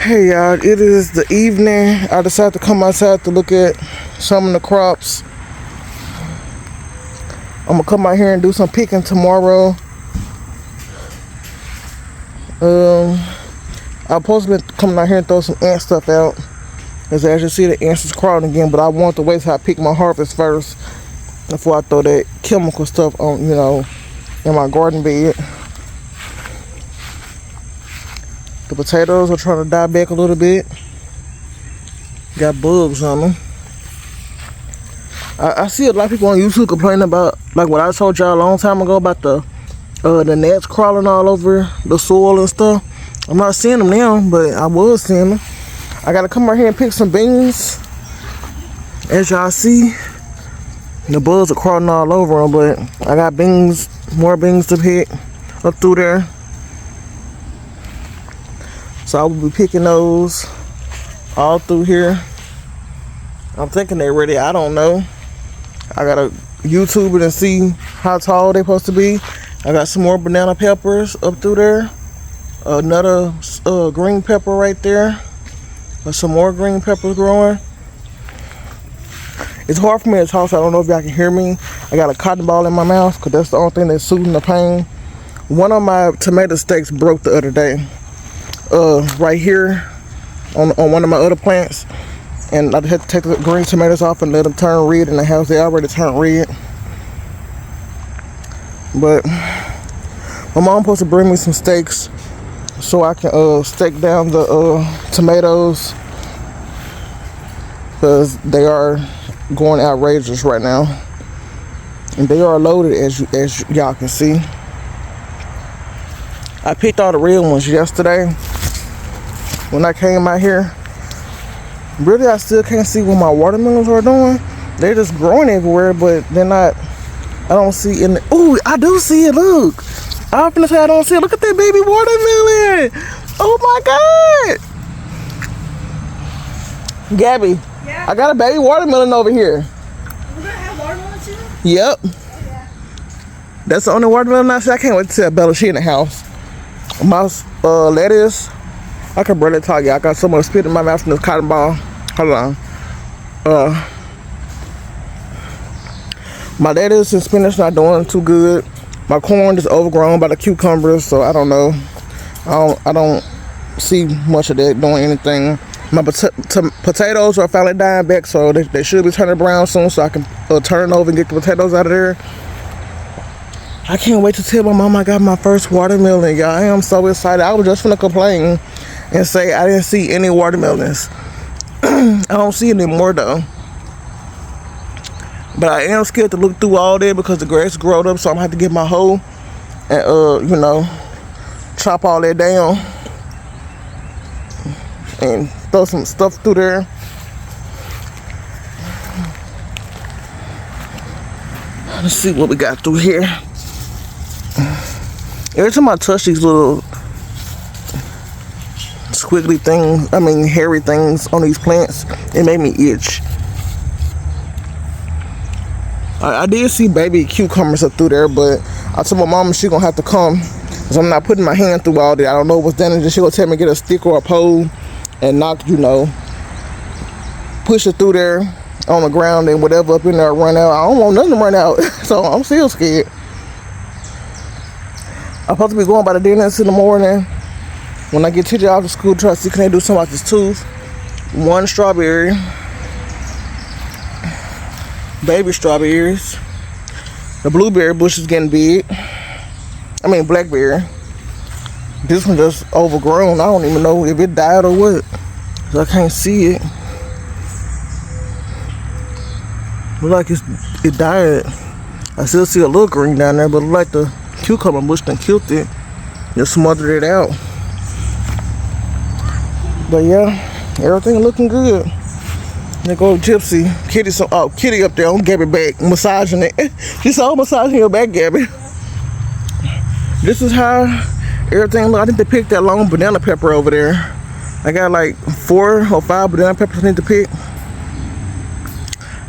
Hey y'all, it is the evening. I decided to come outside to look at some of the crops. I'm gonna come out here and do some picking tomorrow. I'm supposed to be coming out here and throw some ant stuff out. As you see, the ants is crawling again, but I want to wait till I pick my harvest first before I throw that chemical stuff on, in my garden bed. The potatoes are trying to die back a little bit. Got bugs on them. I see a lot of people on YouTube complaining about, like what I told y'all a long time ago about the gnats crawling all over the soil and stuff. I'm not seeing them now, but I was seeing them. I gotta come out here and pick some beans. As y'all see, the bugs are crawling all over them, but I got beans, more beans to pick up through there. So I will be picking those all through here. I'm thinking they're ready. I don't know. I gotta YouTube it and see how tall they're supposed to be. I got some more banana peppers up through there. Another green pepper right there. There's some more green peppers growing. It's hard for me to talk, so I don't know if y'all can hear me. I got a cotton ball in my mouth because that's the only thing that's soothing the pain. One of my tomato stakes broke the other day. Right here on one of my other plants, and I had to take the green tomatoes off and let them turn red in the house. They already turned red, but my mom supposed to bring me some steaks so I can stake down the tomatoes because they are going outrageous right now, and they are loaded as y'all can see. I picked all the red ones yesterday when I came out here. Really, I still can't see what my watermelons are doing. They're just growing everywhere, but they're not. I don't see any. Oh, I do see it. Look, I often say I don't see it. Look at that baby watermelon. Oh my God, Gabby. Yeah. I got a baby watermelon over here. We're gonna have watermelon too? Yep. Oh, yeah. That's the only watermelon I see. I can't wait to tell Bella she in the house. My lettuce, I can barely talk, y'all. I got so much spit in my mouth from this cotton ball. Hold on. My lettuce and spinach not doing too good. My corn is overgrown by the cucumbers, so I don't know. I don't see much of that doing anything. My potatoes are finally dying back, so they should be turning brown soon, so I can turn over and get the potatoes out of there. I can't wait to tell my mom I got my first watermelon, y'all. I am so excited. I was just finna complain and say I didn't see any watermelons. I don't see any more though. But I am scared to look through all that because the grass growed up, so I'm gonna have to get my hoe and chop all that down and throw some stuff through there. Let's see what we got through here. Every time I touch these little squiggly things, hairy things on these plants, it made me itch. I did see baby cucumbers up through there, but I told my mom she gonna have to come because I'm not putting my hand through all that. I don't know what's done, and she gonna tell me to get a stick or a pole and knock, push it through there on the ground, and whatever up in there run out. I don't want nothing to run out, so I'm still scared. I'm supposed to be going by the dentist in the morning. When I get TJ off to school, try to see can they do something about this tooth. One strawberry. Baby strawberries. The blueberry bush is getting big. Blackberry. This one just overgrown. I don't even know if it died or what. So I can't see it. Look like it died. I still see a little green down there, but look like the cucumber bush done killed it. Just smothered it out. But yeah, everything looking good. There go Gypsy. Kitty up there on Gabby back, massaging it. She's all massaging your back, Gabby. This is how everything look. I think they picked that long banana pepper over there. I got like 4 or 5 banana peppers I need to pick.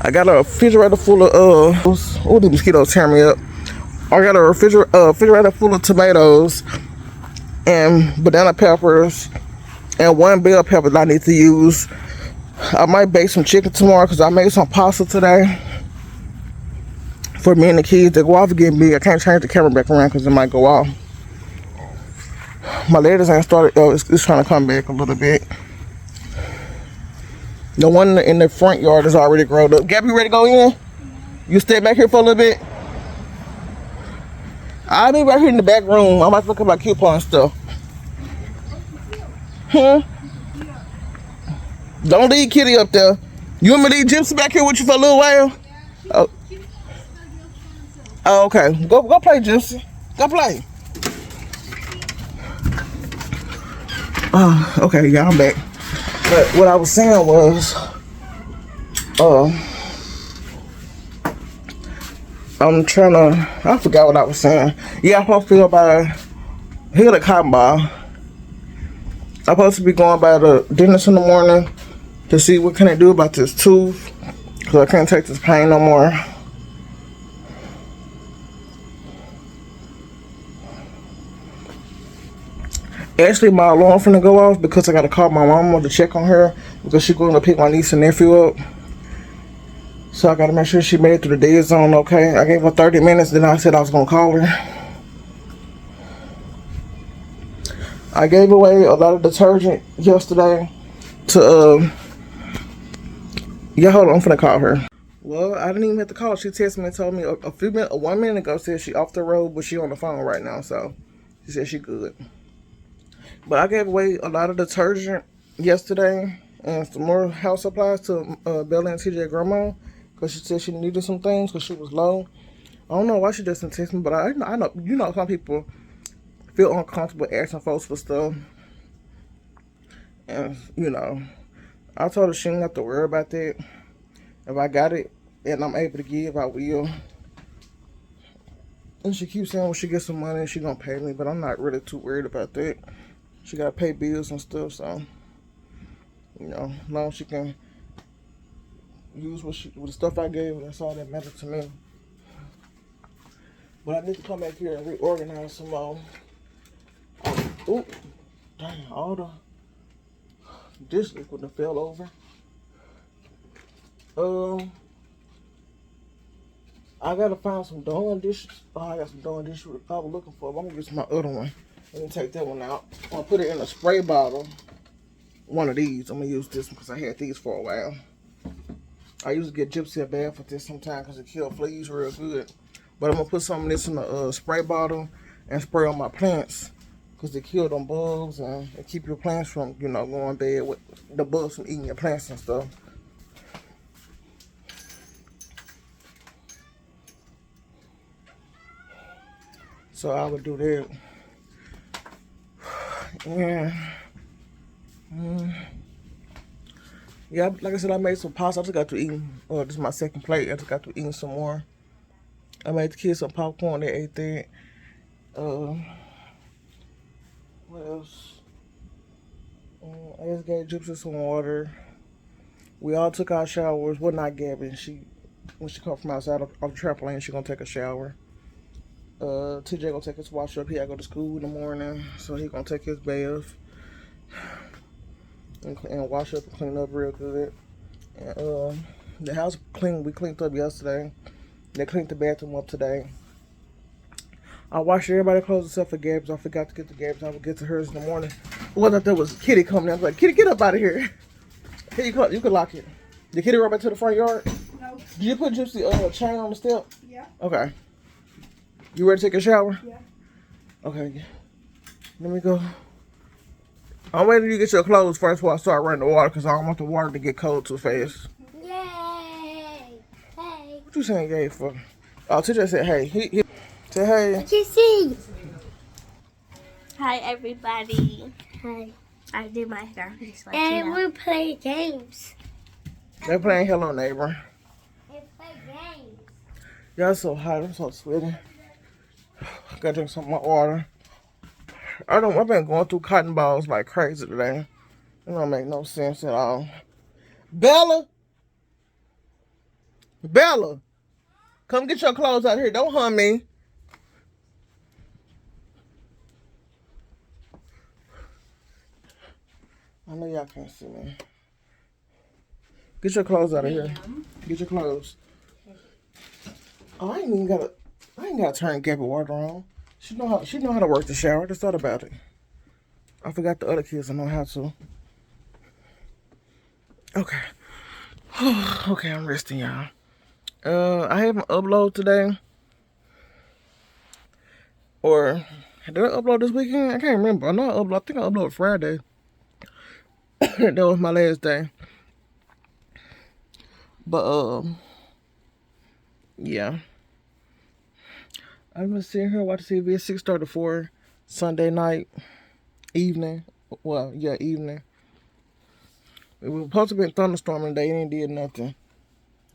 I got a refrigerator full of oh, the mosquitoes tear me up. I got a refrigerator full of tomatoes and banana peppers and 1 bell pepper that I need to use. I might bake some chicken tomorrow because I made some pasta today for me and the kids. They go off again big. I can't change the camera back around because it might go off. My lettuce ain't started. Oh, it's trying to come back a little bit. The one in the front yard is already grown up. Gabby, ready to go in? You stay back here for a little bit? I'll be right here in the back room. I'm about to look at my coupon stuff. Don't leave Kitty up there. You want me to leave Gypsy back here with you for a little while? Oh, okay. Go play, Gypsy. Go play. Okay, yeah, I'm back. But what I was saying was, I forgot what I was saying. Yeah, I'm supposed to go by here to Cotton Ball. I'm supposed to be going by the dentist in the morning to see what can I do about this tooth, because I can't take this pain no more. Actually, my alarm finna go off because I gotta call my mama to check on her because she's going to pick my niece and nephew up. So I gotta make sure she made it through the dead zone okay. I gave her 30 minutes, then I said I was gonna call her. I gave away a lot of detergent yesterday to, yeah, hold on, I'm finna call her. Well, I didn't even have to call. She texted me and told me a 1 minute ago, said she off the road, but she on the phone right now, so she said she good. But I gave away a lot of detergent yesterday and some more house supplies to Bella and TJ grandma because she said she needed some things because she was low. I don't know why she doesn't text me, but I know, you know, some people feel uncomfortable asking folks for stuff. And, you know, I told her she didn't have to worry about that. If I got it and I'm able to give, I will. And she keeps saying when she gets some money, she gonna pay me, but I'm not really too worried about that. She gotta pay bills and stuff, so, you know, as long as she can use with the stuff I gave her, that's all that matters to me. But I need to come back here and reorganize some more. Oh, dang, all the dish liquid that fell over. I gotta find some Dawn dishes. Oh, I got some Dawn dishes I was looking for, but I'm gonna get my other one. Let me take that one out. I'm gonna put it in a spray bottle. One of these. I'm gonna use this one because I had these for a while. I used to get Gypsy a bath for this sometimes because it kills fleas real good. But I'm gonna put some of this in a spray bottle and spray on my plants because they kill them bugs and they keep your plants from, you know, going bad with the bugs from eating your plants and stuff. So I would do that. Yeah, like I said, I made some pasta. I just got to eat. This is my second plate. I just got to eat some more. I made the kids some popcorn. They ate that. What else? I just gave Gypsy some water. We all took our showers. Well, not Gabby. When she come from outside off the trampoline, she gonna take a shower. TJ gonna take his wash up. He gotta go to school in the morning, so he gonna take his bath and wash up and clean up real good. And the house we cleaned up yesterday. They cleaned the bathroom up today. I washed everybody's clothes except for Gab's. I forgot to get to Gab's. I will get to hers in the morning. Well, I thought there was Kitty coming. I was like, Kitty, get up out of here. Here, you can lock it. Did Kitty run back to the front yard? No. Did you put Gypsy chain on the step? Yeah. Okay. You ready to take a shower? Yeah. Okay. Let me go. I'm waiting till you get your clothes first before I start running the water because I don't want the water to get cold too fast. Yay! Hey. What you saying yay for? Oh, TJ said hey. He said hey. What you see? Hi, everybody. Hi. I did my hair. Just like and we play games. They're playing Hello Neighbor. They play games. Y'all so hot. I'm so sweaty. Gotta drink some more water. I've been going through cotton balls like crazy today. It don't make no sense at all. Bella! Bella! Come get your clothes out here. Don't hum me. I know y'all can't see me. Get your clothes out of here. Get your clothes. Oh, I ain't gotta turn Gabby water on. She know how to work the shower. I just thought about it. I forgot the other kids don't know how to. Okay. Okay, I'm resting, y'all. I haven't uploaded today. Or did I upload this weekend? I can't remember. I think I uploaded Friday. That was my last day. But yeah. I'm gonna sit here watch TV at 6:34 Sunday night evening. Well, yeah, evening. It was supposed to be a thunderstorm today. It ain't did nothing.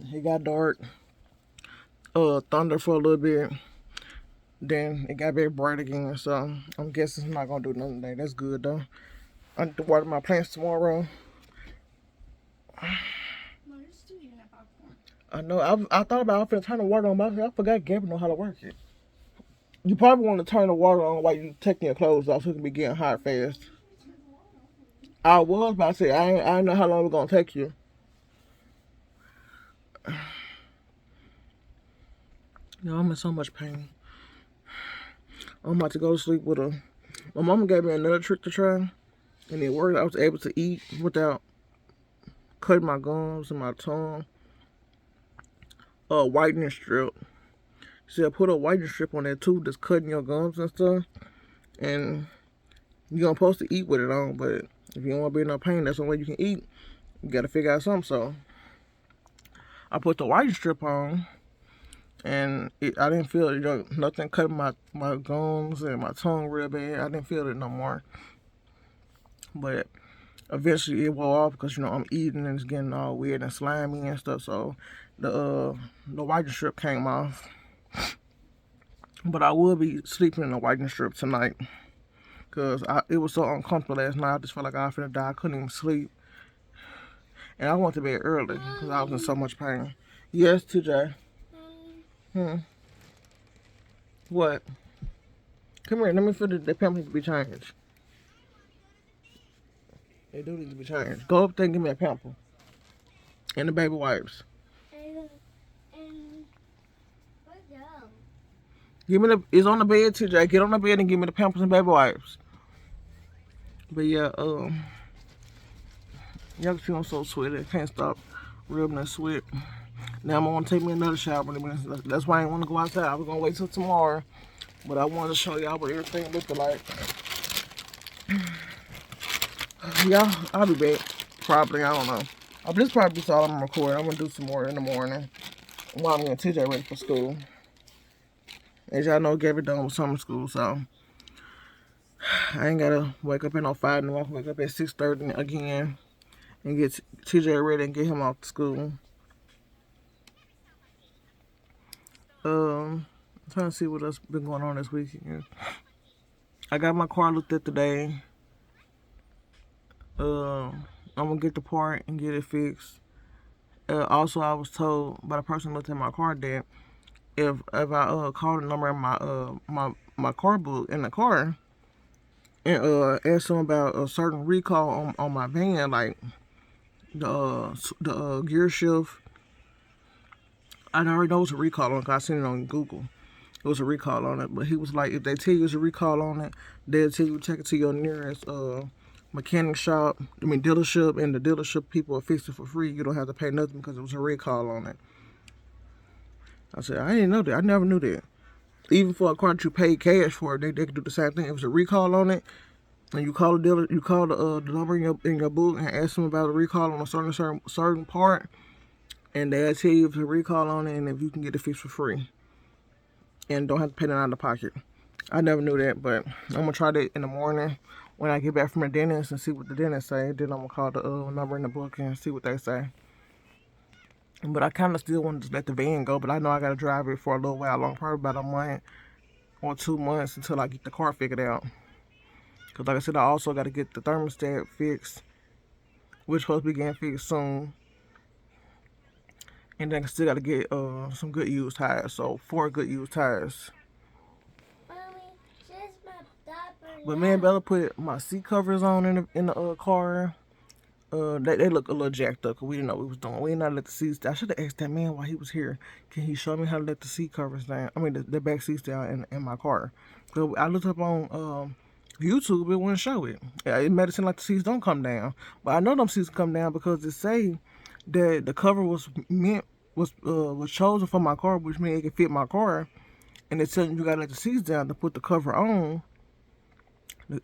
It got dark. Thunder for a little bit. Then it got very bright again. So I'm guessing it's not gonna do nothing today. That's good though. I need to water my plants tomorrow. I know. I thought about turning the water on, but I forgot Gabby know how to work it. You probably want to turn the water on while you taking your clothes off so it can be getting hot fast. I was about to say, I know how long it's going to take you. No, I'm in so much pain. I'm about to go to sleep with a... My mama gave me another trick to try, and it worked. I was able to eat without cutting my gums and my tongue. Whitening strip. See, I put a whitening strip on there too, that's cutting your gums and stuff. And you're supposed to eat with it on, but if you don't want to be in no pain, that's the way you can eat. You got to figure out something. So I put the whitening strip on, and I didn't feel nothing cutting my gums and my tongue real bad. I didn't feel it no more. But eventually it wore off because I'm eating and it's getting all weird and slimy and stuff. So the whitening strip came off. But I will be sleeping in the whitening strip tonight because it was so uncomfortable last night. I just felt like I was finna die. I couldn't even sleep. And I went to bed early because I was in so much pain. Yes, TJ. What? Come here. Let me feel the pampers to be changed. They do need to be changed. Go up there and give me a pamper. And the baby wipes. Give me it's on the bed, TJ. Get on the bed and give me the pampers and baby wipes. But yeah, y'all can see I'm so sweaty. I can't stop rubbing that sweat. Now I'm gonna take me another shower in a minute. That's why I didn't want to go outside. I was gonna wait till tomorrow, but I wanted to show y'all what everything looked like. Yeah, I'll be back. Probably, I don't know. This probably be all I'm gonna record. I'm gonna do some more in the morning while I'm getting TJ ready for school. As y'all know, Gabby done with summer school, so I ain't gotta wake up at no 5 in the morning. Wake up at 6:30 again and get TJ ready and get him off to school. I'm trying to see what else been going on this weekend. I got my car looked at today. I'm gonna get the part and get it fixed. Also, I was told by the person who looked at my car that if I call the number in my car book in the car and ask them about a certain recall on my van, like the gear shift. I already know it's a recall on it because I seen it on Google. It was a recall on it, but he was like, if they tell you it's a recall on it, they'll tell you to take it to your nearest mechanic shop, dealership, and the dealership people will fix it for free. You don't have to pay nothing because it was a recall on it. I said, I didn't know that. I never knew that. Even for a car that you paid cash for, they could do the same thing. If it's a recall on it, and you call the dealer, you call the number in your book and ask them about a recall on a certain part, and they'll tell you if it's a recall on it and if you can get it fixed for free, and don't have to pay that out of the pocket. I never knew that, but I'm gonna try that in the morning when I get back from the dentist and see what the dentist say. Then I'm gonna call the number in the book and see what they say. But I kind of still want to just let the van go, but I know I gotta drive it for a little while long, probably about a month or 2 months until I get the car figured out. Because like I said, I also got to get the thermostat fixed, which supposed to be getting fixed soon. And then I still got to get some good used tires. So 4 good used tires. Mommy, just my diaper But me and Bella put my seat covers on in the car. They look a little jacked up because we didn't know what we was doing. We did not let the seats down. I should have asked that man while he was here. Can he show me how to let the seat covers down? I mean, the back seats down in my car. So I looked up on YouTube. It wouldn't show it. It made it seem like the seats don't come down. But I know them seats come down because it say that the cover was chosen for my car, which means it can fit my car. And it's telling you gotta let the seats down to put the cover on.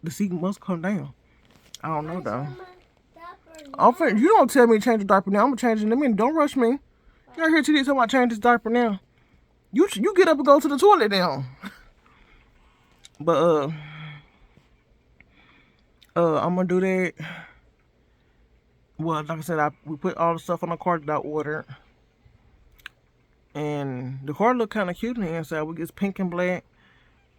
The seat must come down. I don't know though. You don't tell me to change the diaper now. I'm gonna change it in a minute. Don't rush me. You're here today talking about change this diaper now. You get up and go to the toilet now. But I'm gonna do that. Well, like I said, we put all the stuff on the car that I ordered. And the car look kind of cute on the inside. We get pink and black.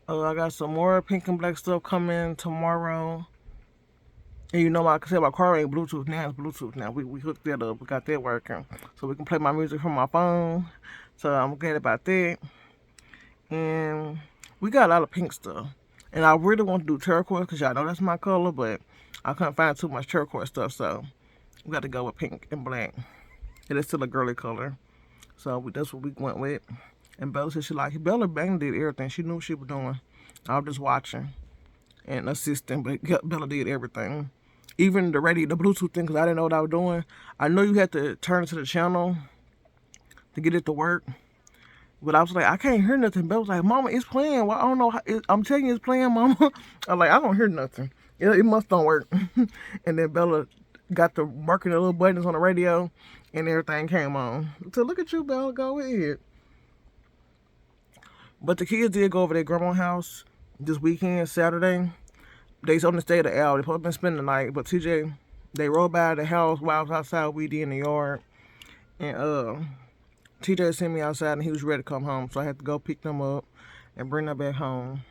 I got some more pink and black stuff coming tomorrow. And you know, like I said, my car ain't Bluetooth now. It's Bluetooth now. We hooked that up. We got that working. So we can play my music from my phone. So I'm glad about that. And we got a lot of pink stuff. And I really want to do turquoise because y'all know that's my color. But I couldn't find too much turquoise stuff. So we got to go with pink and black. And it's still a girly color. So that's what we went with. And Bella said she liked it. Bella bang did everything. She knew what she was doing. I was just watching and assisting. But Bella did everything. Even the radio, the Bluetooth thing, because I didn't know what I was doing. I know you had to turn it to the channel to get it to work. But I was like, I can't hear nothing. Bella was like, Mama, it's playing. Well, I don't know. I'm telling you it's playing, Mama. I'm like, I don't hear nothing. It must don't work. And then Bella got the working the little buttons on the radio. And everything came on. So look at you, Bella. Go ahead. But the kids did go over their grandma's house this weekend, Saturday. They only stayed an hour. They supposed to spend the night. But TJ, they rode by the house while I was outside. We did in the yard. And TJ sent me outside and he was ready to come home. So I had to go pick them up and bring them back home.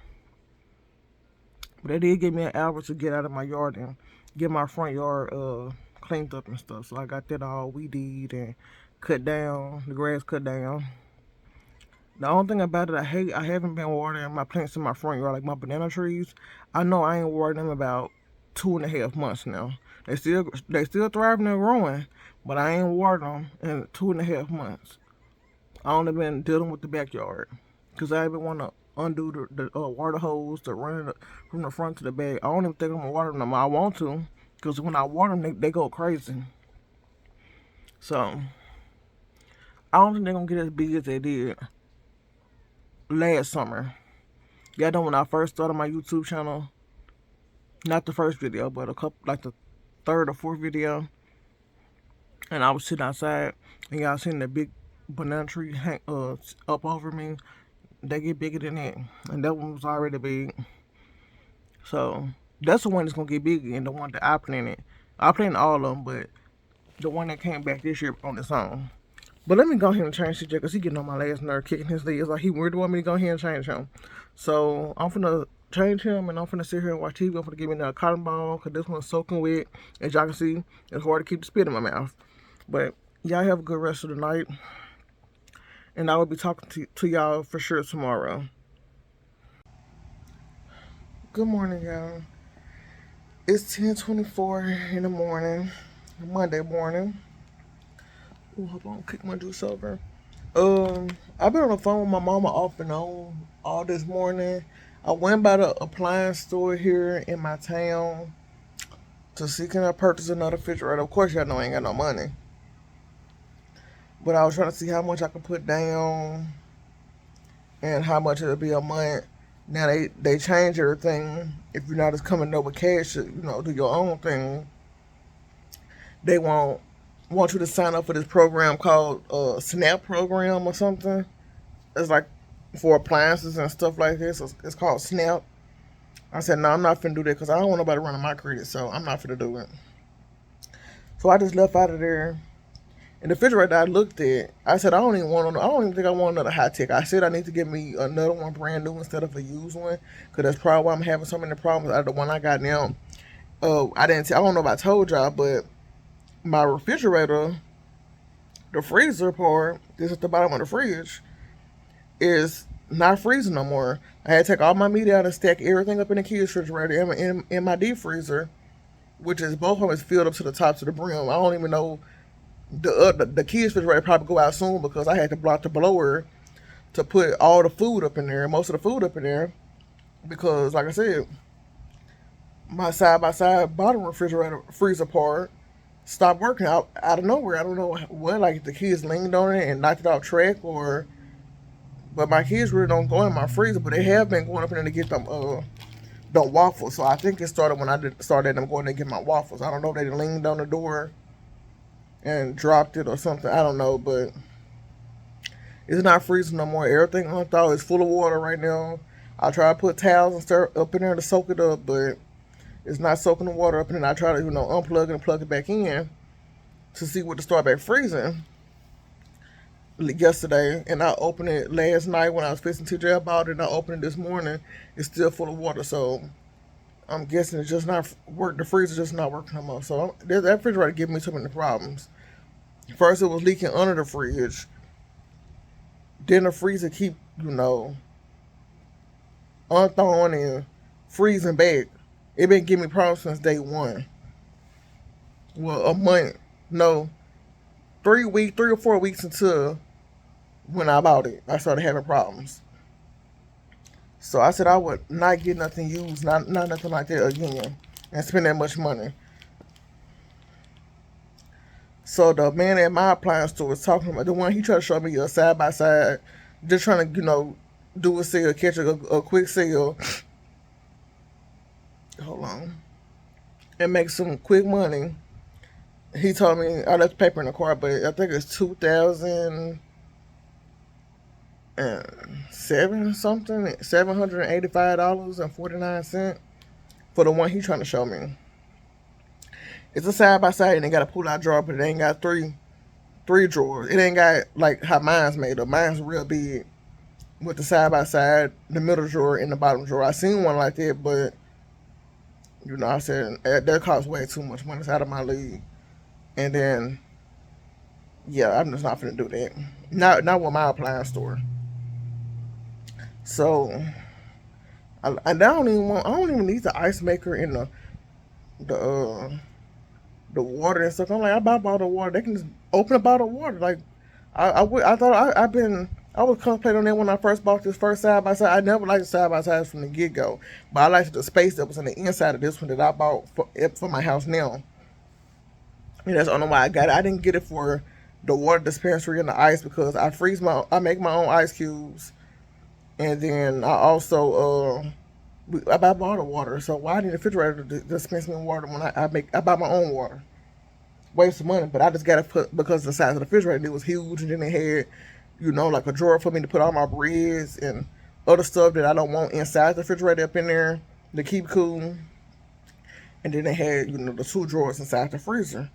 But they did give me an hour to get out of my yard and get my front yard cleaned up and stuff. So I got that all weeded and cut down, the grass cut down. The only thing about it, I haven't been watering my plants in my front yard, like my banana trees. I know I ain't watered them about 2.5 months now. They still thriving and growing, but I ain't watered them in 2.5 months. I only been dealing with the backyard because I even want to undo the water hose to run it from the front to the back. I don't even think I'm gonna water them. I want to. Because when I water them, they go crazy. So, I don't think they're going to get as big as they did last summer. Y'all know when I first started my YouTube channel, not the first video, but a couple, like the third or fourth video, and I was sitting outside, and y'all seen the big banana tree hang, up over me. They get bigger than that, and that one was already big. So, that's the one that's going to get bigger, and the one that I planted. I planted all of them, but the one that came back this year on its own. But let me go ahead and change CJ because he getting on my last nerve, kicking his legs. Like he really want me to go ahead and change him. So I'm finna change him and I'm finna sit here and watch TV. I'm finna give me another cotton ball because this one's soaking wet. As y'all can see, it's hard to keep the spit in my mouth. But y'all have a good rest of the night. And I will be talking to y'all for sure tomorrow. Good morning, y'all. It's 10:24 in the morning, Monday morning. Ooh, hold on, kick my juice over. I've been on the phone with my mama off and on all this morning. I went by the appliance store here in my town to see can I purchase another refrigerator. Of course, y'all know I ain't got no money. But I was trying to see how much I could put down and how much it'll be a month. Now they change everything. If you're not just coming up with cash, do your own thing. They want you to sign up for this program called SNAP program or something. It's like for appliances and stuff like this. It's called SNAP. I said, no, I'm not finna do that because I don't want nobody running my credit, so I'm not finna do it. So I just left out of there. And the refrigerator I looked at, I said, I don't even think I want another high tech. I said I need to get me another one brand new instead of a used one, because that's probably why I'm having so many problems out of the one I got now. I don't know if I told y'all, but my refrigerator, the freezer part, this is the bottom of the fridge, is not freezing no more. I had to take all my meat out and stack everything up in the kids' refrigerator in my deep freezer, which is both of them is filled up to the top to the brim. I don't even know the kids' refrigerator probably go out soon because I had to block the blower to put all the food up in there, most of the food up in there, because like I said, my side by side bottom refrigerator freezer part stopped working out of nowhere. I don't know what, like the kids leaned on it and knocked it off track, or but my kids really don't go in my freezer, but they have been going up in there to get them waffles. So I think it started when started them going to get my waffles. I don't know if they leaned on the door and dropped it or something. I don't know, but it's not freezing no more. Everything unthaw is full of water right now. I try to put towels and stuff up in there to soak it up, but it's not soaking the water up. And then I try to, unplug it and plug it back in to see what to start back freezing yesterday. And I opened it last night when I was fixing TJ about it, and I opened it this morning. It's still full of water, so I'm guessing it's just not work. The freezer just not working no more. So that refrigerator giving me so many problems. First, it was leaking under the fridge. Then the freezer keep, unthawing and freezing back. It been giving me problems since day one. Well, a month, no, 3 or 4 weeks until when I bought it, I started having problems. So I said I would not get nothing used, not nothing like that again, and spend that much money. So the man at my appliance store was talking about the one he tried to show me a side by side, just trying to do a sale, catch a quick sale. Hold on, and make some quick money. He told me I left the paper in the car, but I think it's 2007 something, $785.49 for the one he trying to show me. It's a side by side, and they got a pull out drawer, but it ain't got three drawers. It ain't got like how mine's made up. Mine's real big with the side by side, the middle drawer, and the bottom drawer. I seen one like that, but I said that costs way too much money. It's out of my league. And then, yeah, I'm just not finna do that. Not with my appliance store. So, I don't even need the ice maker and the water and stuff. I'm like, I buy a bottle of water. They can just open a bottle of water. Like, I was contemplating on that when I first bought this first side by side. I never liked the side by sides from the get go, but I liked the space that was on the inside of this one that I bought for my house now. And that's the only why I got it. I didn't get it for the water dispensary and the ice because I make my own ice cubes, and then I also I buy bottled water. So why need a refrigerator to dispense me water when I buy my own water? Waste of money, but I just got it put because the size of the refrigerator, it was huge, and then they had like a drawer for me to put all my breads and other stuff that I don't want inside the refrigerator up in there to keep cool. And then they had the 2 drawers inside the freezer.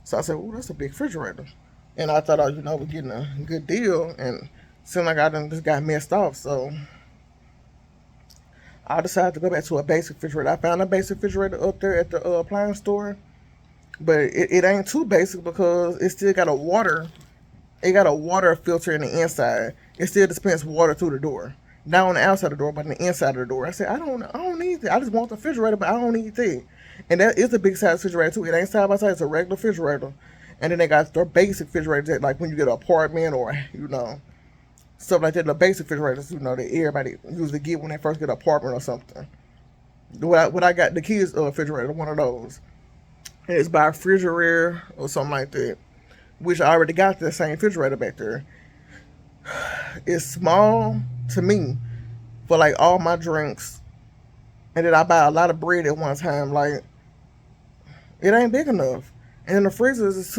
So I said, "Oh, that's a big refrigerator," and I thought I was getting a good deal, and seemed like I just got messed off. So I decided to go back to a basic refrigerator. I found a basic refrigerator up there at the appliance store, but it ain't too basic because it still got a water. It got a water filter in the inside. It still dispenses water through the door, not on the outside of the door, but on the inside of the door. I said, I don't need that. I just want the refrigerator, but I don't need that. And that is a big size refrigerator too. It ain't side by side. It's a regular refrigerator. And then they got their basic refrigerators that, like when you get an apartment or stuff like that. The basic refrigerators, that everybody usually get when they first get an apartment or something. What I got, the kids' refrigerator, one of those. And it's by Refrigerator or something like that, which I already got the same refrigerator back there. It's small to me for like all my drinks, and then I buy a lot of bread at one time. Like, it ain't big enough, and then the freezer is just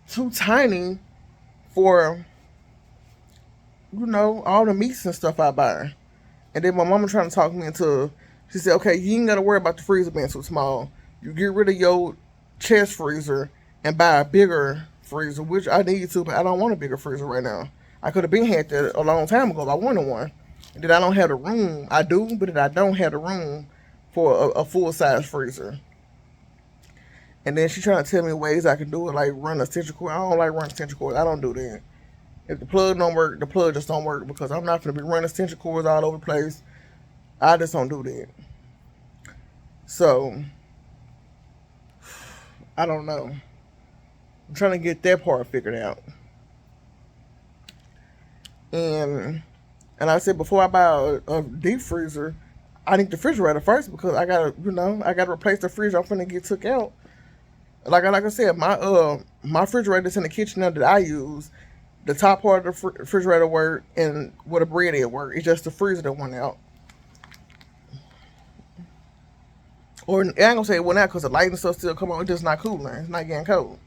too tiny for all the meats and stuff I buy. And then my mama trying to talk me into. She said, "Okay, you ain't gotta worry about the freezer being too small. You get rid of your chest freezer and buy a bigger freezer," which I need to, but I don't want a bigger freezer right now. I could have had that a long time ago if I wanted one. And then I don't have the room. I do, but then I don't have the room for a full-size freezer. And then she trying to tell me ways I can do it, like run a extension cord. I don't like running extension cord. I don't do that. If the plug don't work, the plug just don't work, because I'm not gonna be running extension cords all over the place. I just don't do that. So I don't know. I'm trying to get that part figured out. And I said, before I buy a deep freezer, I need the refrigerator first, because I gotta replace the fridge I'm finna get took out. Like I said, my refrigerator's in the kitchen now that I use. The top part of the refrigerator work, and where the bread is work. It's just the freezer that went out. Or I ain't gonna say it went out, because the light and stuff still come on. It's just not cooling. It's not getting cold.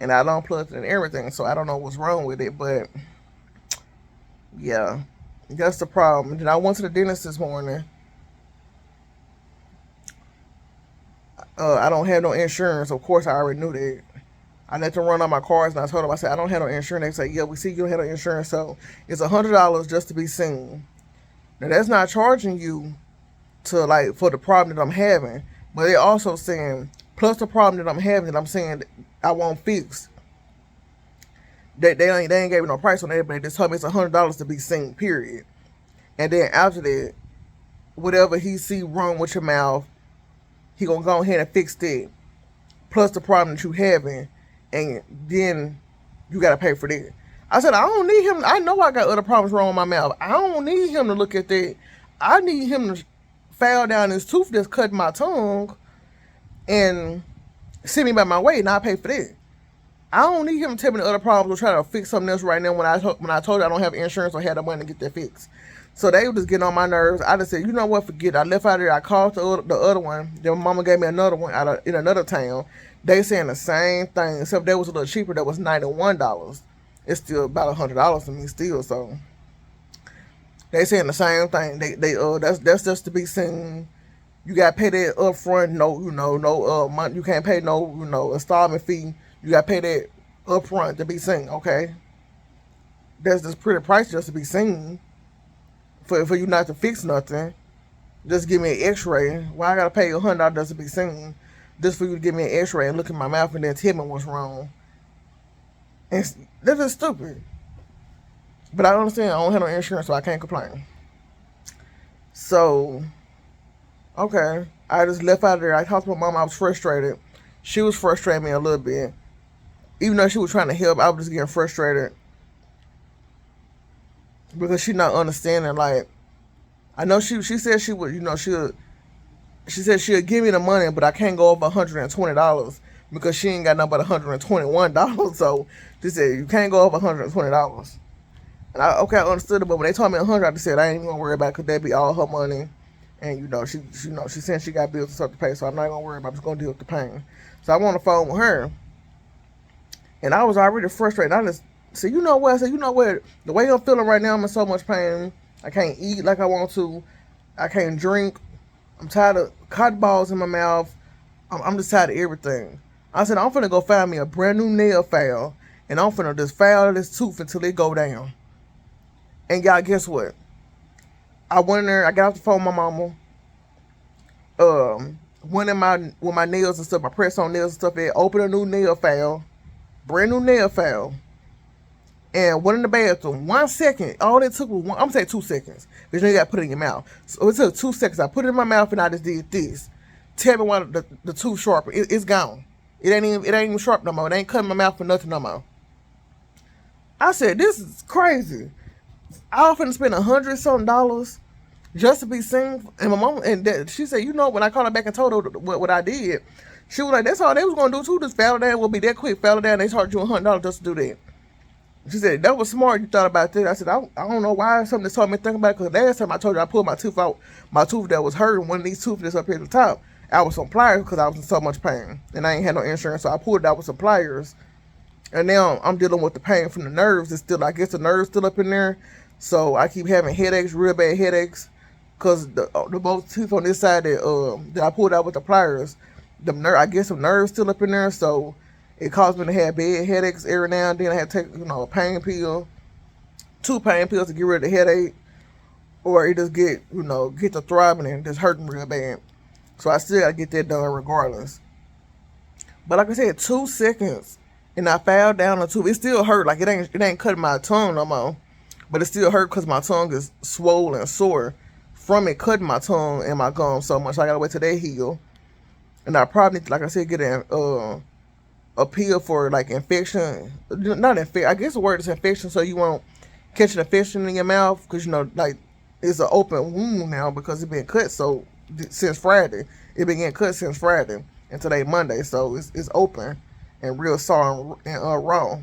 And I don't plug it and everything, so I don't know what's wrong with it. But yeah, that's the problem. Then I went to the dentist this morning. I don't have no insurance. Of course, I already knew that. I let them run on my cards, and I told them, I said, I don't have no insurance. They say, yeah, we see you don't have no insurance, so it's $100 just to be seen. Now, that's not charging you to, like, for the problem that I'm having, but they're also saying, plus the problem that I'm having, that I'm saying I won't fix. They ain't gave me no price on that, but they just told me it's $100 to be seen, period. And then after that, whatever he see wrong with your mouth, he gonna go ahead and fix that, plus the problem that you having, and then you gotta pay for that. I said, I don't need him. I know I got other problems wrong with my mouth. I don't need him to look at that. I need him to file down his tooth that's cutting my tongue and send me by my way, and I pay for that. I don't need him to tell me the other problems or try to fix something else right now when I told you I don't have insurance or had the money to get that fixed. So they were just getting on my nerves. I just said, you know what, forget it. I left out of there. I called the other one. Then mama gave me another one in another town. They saying the same thing, except that was a little cheaper. That was $91. It's still about $100 to me still. So they saying the same thing. That's just to be seen. You got to pay that upfront. No money. You can't pay no installment fee. You got to pay that upfront to be seen. Okay, that's just pretty price just to be seen. For you not to fix nothing, just give me an X-ray. Why I gotta pay $100 just to be seen, just for you to give me an X-ray and look in my mouth and then tell me what's wrong? And that's just stupid. But I understand I don't have no insurance, so I can't complain. So, okay, I just left out of there. I talked to my mom. I was frustrated. She was frustrating me a little bit, even though she was trying to help. I was just getting frustrated. Because she not understanding, like, I know she said she would, she said she'll give me the money, but I can't go over $120 because she ain't got nothing but $121. So she said, you can't go over $120. And I understood it, but when they told me $100, I just said I ain't even gonna worry about it, because that'd be all her money. And she said she got bills and stuff to pay, so I'm not gonna worry about it. I'm just gonna deal with the pain. So I on the phone with her, and I was already frustrated. I just said, you know what? I said, you know what? The way I'm feeling right now, I'm in so much pain. I can't eat like I want to. I can't drink. I'm tired of cotton balls in my mouth. I'm just tired of everything. I said, I'm finna go find me a brand new nail file, and I'm finna just file this tooth until it go down. And y'all, guess what? I went in there. I got off the phone with my mama. Went in with my nails and stuff, my press-on nails and stuff. Opened a new nail file, brand new nail file. And went in the bathroom. 1 second. All it took was I'm gonna say 2 seconds. Because you got to put it in your mouth. So it took 2 seconds. I put it in my mouth and I just did this. Tell me why the tooth sharper. It's gone. It ain't even sharp no more. It ain't cutting my mouth for nothing no more. I said, this is crazy. I was finna spend $100-something just to be seen. And my mom, she said, when I called her back and told her what I did, she was like, that's all they was gonna do too. Just fell down. Will be that quick. Fell down. They charged you $100 just to do that. She said, that was smart you thought about that. I said, I don't know why something just told me to think about it, because last time I told you I pulled my tooth out, my tooth that was hurting, one of these tooth that's up here at the top, I was some pliers because I was in so much pain. And I ain't had no insurance, so I pulled it out with some pliers. And now I'm dealing with the pain from the nerves. It's still, I guess the nerves still up in there. So I keep having headaches, real bad headaches, because the both teeth on this side that I pulled out with the pliers, I guess some nerves still up in there, so it caused me to have bad headaches every now and then. I had to take, a pain pill, 2 pain pills to get rid of the headache, or it just get the throbbing and just hurting real bad. So I still gotta get that done regardless. But like I said, 2 seconds and I fell down the tube. It still hurt. Like, it ain't cutting my tongue no more. But it still hurt because my tongue is swollen and sore from it cutting my tongue and my gums so much. I gotta wait till they heal. And I probably need to, like I said, get a pill for like infection. Not infection. I guess the word is infection, so you won't catch an infection in your mouth, because like it's an open wound now because it's been cut since Friday. It been getting cut since Friday and today Monday, so it's open and real sore and raw.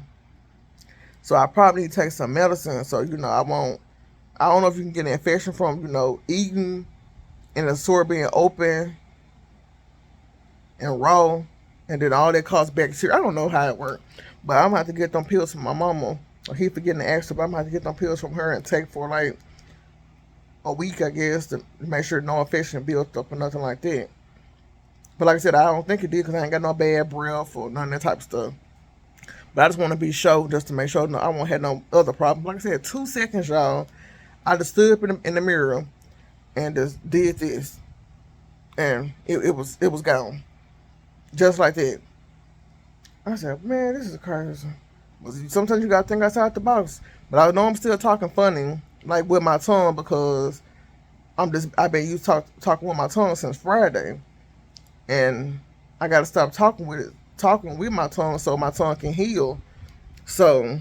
So I probably need to take some medicine, so I won't. I don't know if you can get an infection from eating and the sore being open and raw, and then all that causes bacteria. I don't know how it works, but I'm gonna have to get them pills from my mama. I keep forgetting to ask her, but I'm gonna have to get them pills from her and take for like a week, I guess, to make sure no infection built up or nothing like that. But like I said, I don't think it did because I ain't got no bad breath or none of that type of stuff. But I just want to be sure, just to make sure I won't have no other problem. Like I said, 2 seconds, y'all. I just stood up in the mirror and just did this, and it was gone, just like that. I said, man, this is crazy. Sometimes you gotta think outside the box. But I know I'm still talking funny, like with my tongue, because I've been used to talking with my tongue since Friday, and I gotta stop talking with my tongue so my tongue can heal. So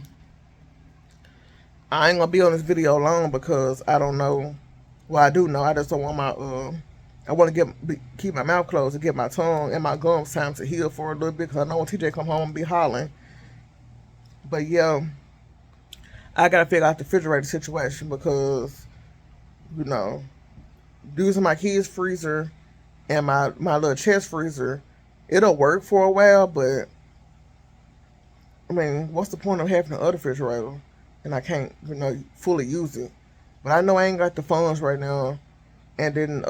I ain't gonna be on this video long because I don't know. Well, I do know. I just don't want I want to keep my mouth closed and get my tongue and my gums time to heal for a little bit, because I know when TJ come home, I'm be hollering. But yeah, I gotta figure out the refrigerator situation, because using my kids' freezer and my little chest freezer, it'll work for a while, but I mean, what's the point of having the other refrigerator and I can't fully use it? But I know I ain't got the funds right now. And then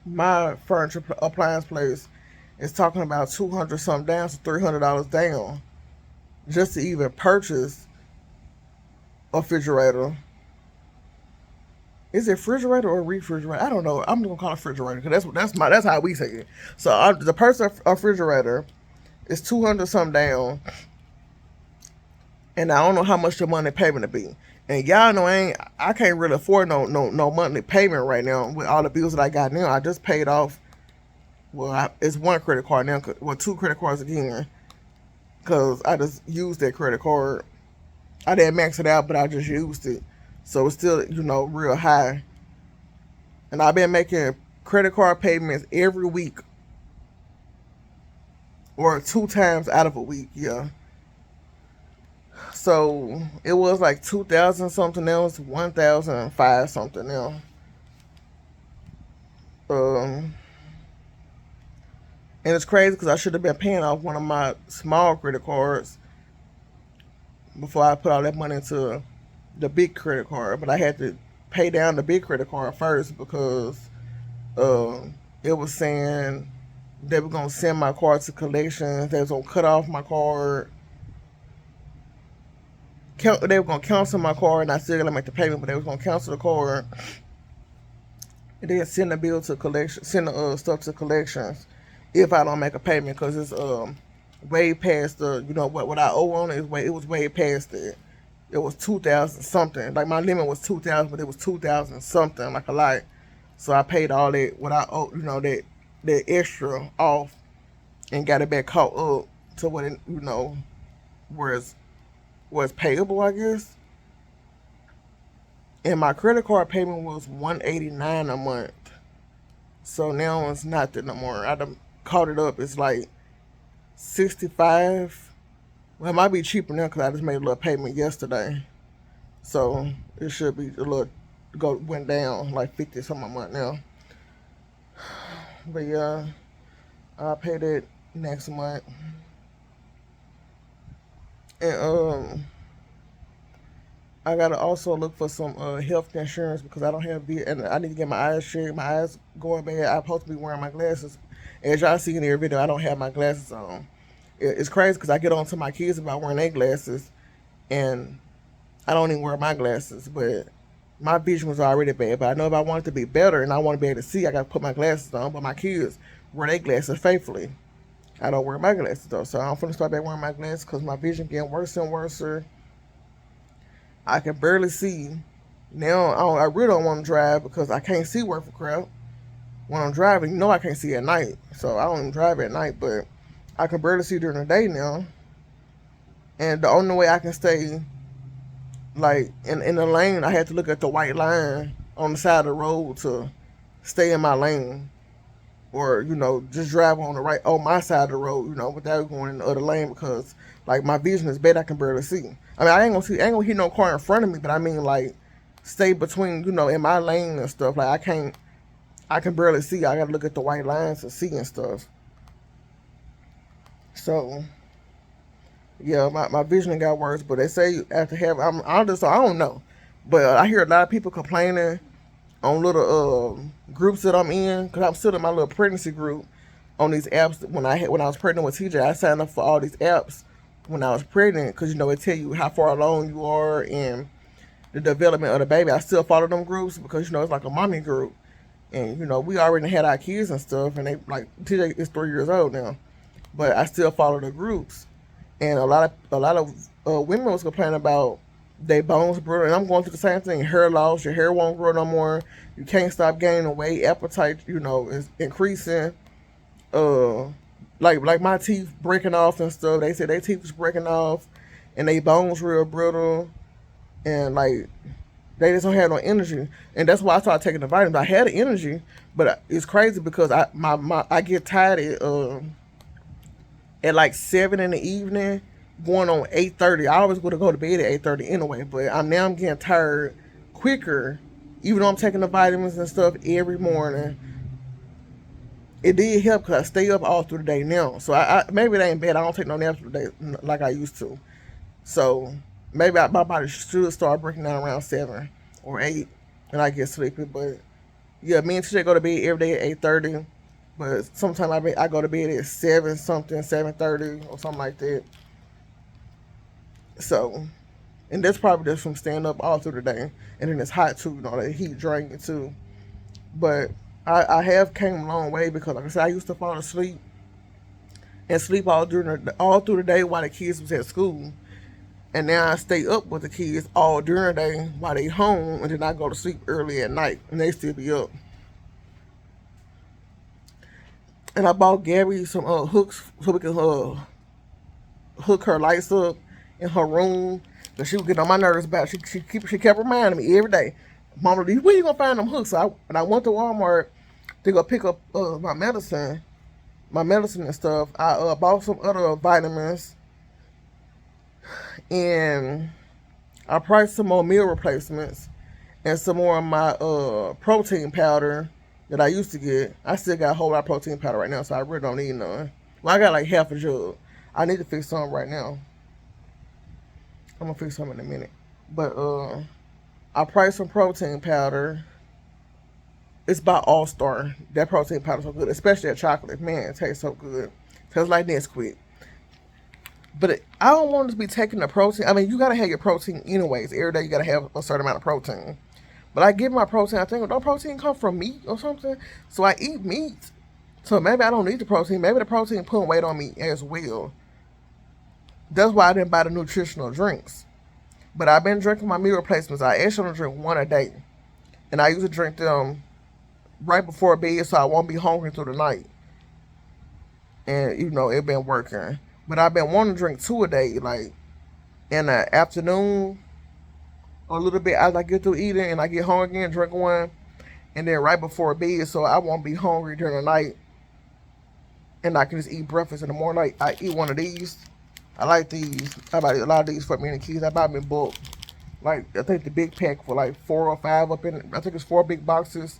my furniture appliance place is talking about $200 something down to $300 down just to even purchase a refrigerator. Is it refrigerator or refrigerator? I don't know. I'm gonna call it refrigerator because that's how we say it. So the person refrigerator is $200 something down, and I don't know how much the monthly payment to be. And y'all know I can't really afford no monthly payment right now with all the bills that I got now. I just paid off. Well, it's one credit card now. Well, 2 credit cards again, because I just used that credit card. I didn't max it out, but I just used it, so it's still real high. And I've been making credit card payments every week, or 2 times out of a week. Yeah. So it was like 2,000 something else, 1,005 something else. And it's crazy because I should have been paying off one of my small credit cards before I put all that money into the big credit card. But I had to pay down the big credit card first because it was saying they were gonna send my card to collections. They was gonna cut off my card. They were gonna cancel my card, and I still gotta make the payment, but they was gonna cancel the card and then send the bill to collection, send the stuff to collections if I don't make a payment, because it's way past the what I owe on it. It was way past it. It was 2,000 something. Like my limit was 2,000, but it was 2,000 something, like a lot. So I paid all that what I owe, that extra off, and got it back caught up to what it was payable, I guess. And my credit card payment was $189 a month. So now it's not that no more. I done caught it up. It's like $65. Well, it might be cheaper now because I just made a little payment yesterday. So it should be went down like 50 something a month now. But yeah, I'll pay that next month. And I gotta also look for some health insurance because I don't have and I need to get my eyes checked. My eyes going bad. I'm supposed to be wearing my glasses. As y'all see in the video, I don't have my glasses on. It's crazy because I get on to my kids about wearing their glasses, and I don't even wear my glasses. But my vision was already bad. But I know if I want it to be better and I want to be able to see, I gotta put my glasses on. But my kids wear their glasses faithfully, I don't wear my glasses though, so I'm finna start back wearing my glasses because my vision getting worse and worse. I can barely see. Now I really don't want to drive because I can't see worth a crap. When I'm driving, I can't see at night, so I don't even drive at night. But I can barely see during the day now, and the only way I can stay like in the lane, I had to look at the white line on the side of the road to stay in my lane, or just drive on the right on my side of the road, without going in the other lane because like my vision is bad, I can barely see. I mean, I ain't gonna hit no car in front of me, but I mean like stay between, in my lane and stuff. Like I can barely see. I gotta look at the white lines to see and stuff. So yeah, my vision got worse, but they say after having, I don't know, but I hear a lot of people complaining on little groups that I'm in, because I'm still in my little pregnancy group on these apps. When I was pregnant with TJ, I signed up for all these apps when I was pregnant because it tell you how far along you are in the development of the baby. I still follow them groups because it's like a mommy group, and we already had our kids and stuff, and they like TJ is 3 years old now, but I still follow the groups, and a lot of women was complaining about their bones brittle, and I'm going through the same thing. Hair loss, your hair won't grow no more. You can't stop gaining weight. Appetite, is increasing. Uh, like my teeth breaking off and stuff. They said their teeth was breaking off, and their bones real brittle, and like they just don't have no energy. And that's why I started taking the vitamins. I had the energy, but it's crazy because I get tired at like 7 in the evening, going on 8:30. I always go to bed at 8:30 anyway, but I'm getting tired quicker, even though I'm taking the vitamins and stuff every morning. It did help because I stay up all through the day now. So maybe it ain't bad. I don't take no naps today like I used to. So maybe my body should start breaking down around 7 or 8, and I get sleepy. But yeah, me and TJ go to bed every day at 8:30. But sometimes I go to bed at 7 something, 7:30 or something like that. So, and that's probably just from staying up all through the day. And then it's hot too, the heat draining too. But I have came a long way because, like I said, I used to fall asleep and sleep all through the day while the kids was at school. And now I stay up with the kids all during the day while they home, and then I go to sleep early at night, and they still be up. And I bought Gabby some hooks so we can hook her lights up in her room. Cause she was getting on my nerves about it. She kept reminding me every day, Mama, where you gonna find them hooks? So I went to Walmart to go pick up my medicine and stuff. I bought some other vitamins, and I priced some more meal replacements and some more of my protein powder that I used to get. I still got a whole lot of protein powder right now, so I really don't need none. Well, I got like half a jug. I need to fix some right now. I'm gonna fix some in a minute. But I priced some protein powder. It's by All Star. That protein powder is so good, especially that chocolate. Man, it tastes so good. Tastes like Nesquik. But I don't want to be taking the protein. I mean, you gotta have your protein anyways. Every day you gotta have a certain amount of protein. But I get my protein. I think, don't protein come from meat or something? So I eat meat. So maybe I don't need the protein. Maybe the protein putting weight on me as well. That's why I didn't buy the nutritional drinks. But I've been drinking my meal replacements. I actually drink one a day. And I usually drink them right before bed so I won't be hungry through the night. And, it been working. But I've been wanting to drink 2 a day, like in the afternoon, a little bit as I get through eating and I get hungry again, drink one. And then right before bed so I won't be hungry during the night. And I can just eat breakfast in the morning. Like, I eat one of these. I like these. I buy a lot of these for me and the kids. I buy them in bulk. Like, I think the big pack for like 4 or 5 up in it. I think it's 4 big boxes.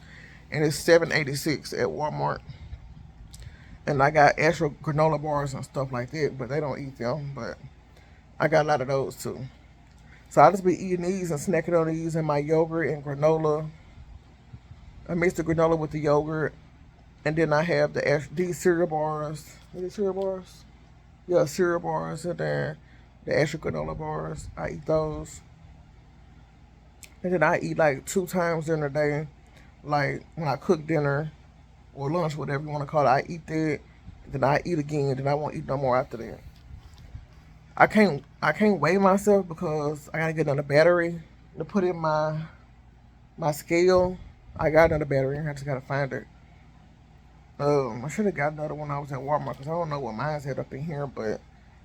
And it's $7.86 at Walmart. And I got extra granola bars and stuff like that, but they don't eat them. But I got a lot of those too. So I just be eating these and snacking on these and my yogurt and granola. I mix the granola with the yogurt. And then I have these cereal bars. Are these cereal bars? Yeah, cereal bars and then the extra granola bars. I eat those. And then I eat like 2 times during the day. Like when I cook dinner or lunch, whatever you want to call it, I eat that. Then I eat again. Then I won't eat no more after that. I can't weigh myself because I gotta get another battery to put in my scale. I got another battery. I just gotta find it. I should have got another one when I was at Walmart because I don't know what mine's at up in here, but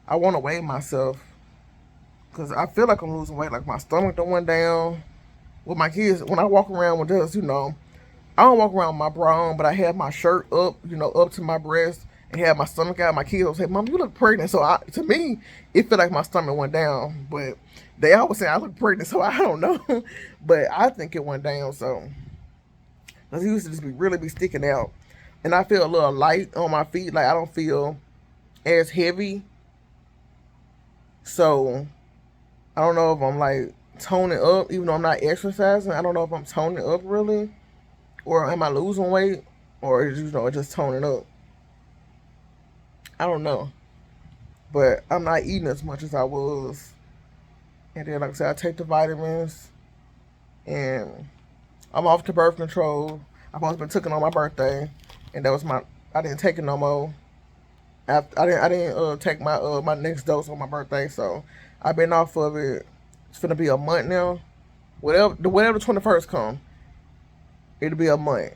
I want to weigh myself because I feel like I'm losing weight. Like my stomach done went down. With my kids, when I walk around with this, I don't walk around with my bra on, but I have my shirt up, up to my breast, and have my stomach out. My kids will say, "Mom, you look pregnant." So to me, it feel like my stomach went down, but they always say I look pregnant, so I don't know. But I think it went down. So because it used to just really be sticking out, and I feel a little light on my feet. Like I don't feel as heavy. So I don't know if I'm like toning up, even though I'm not exercising. I don't know if I'm toning up really, or am I losing weight, or is just toning up. I don't know, but I'm not eating as much as I was. And then, like I said, I take the vitamins, and I'm off to birth control. I've always been taking on my birthday, and that was I didn't take it no more. I didn't take my next dose on my birthday, so I've been off of it. It's gonna be a month now. Whatever the 21st come, it'll be a month.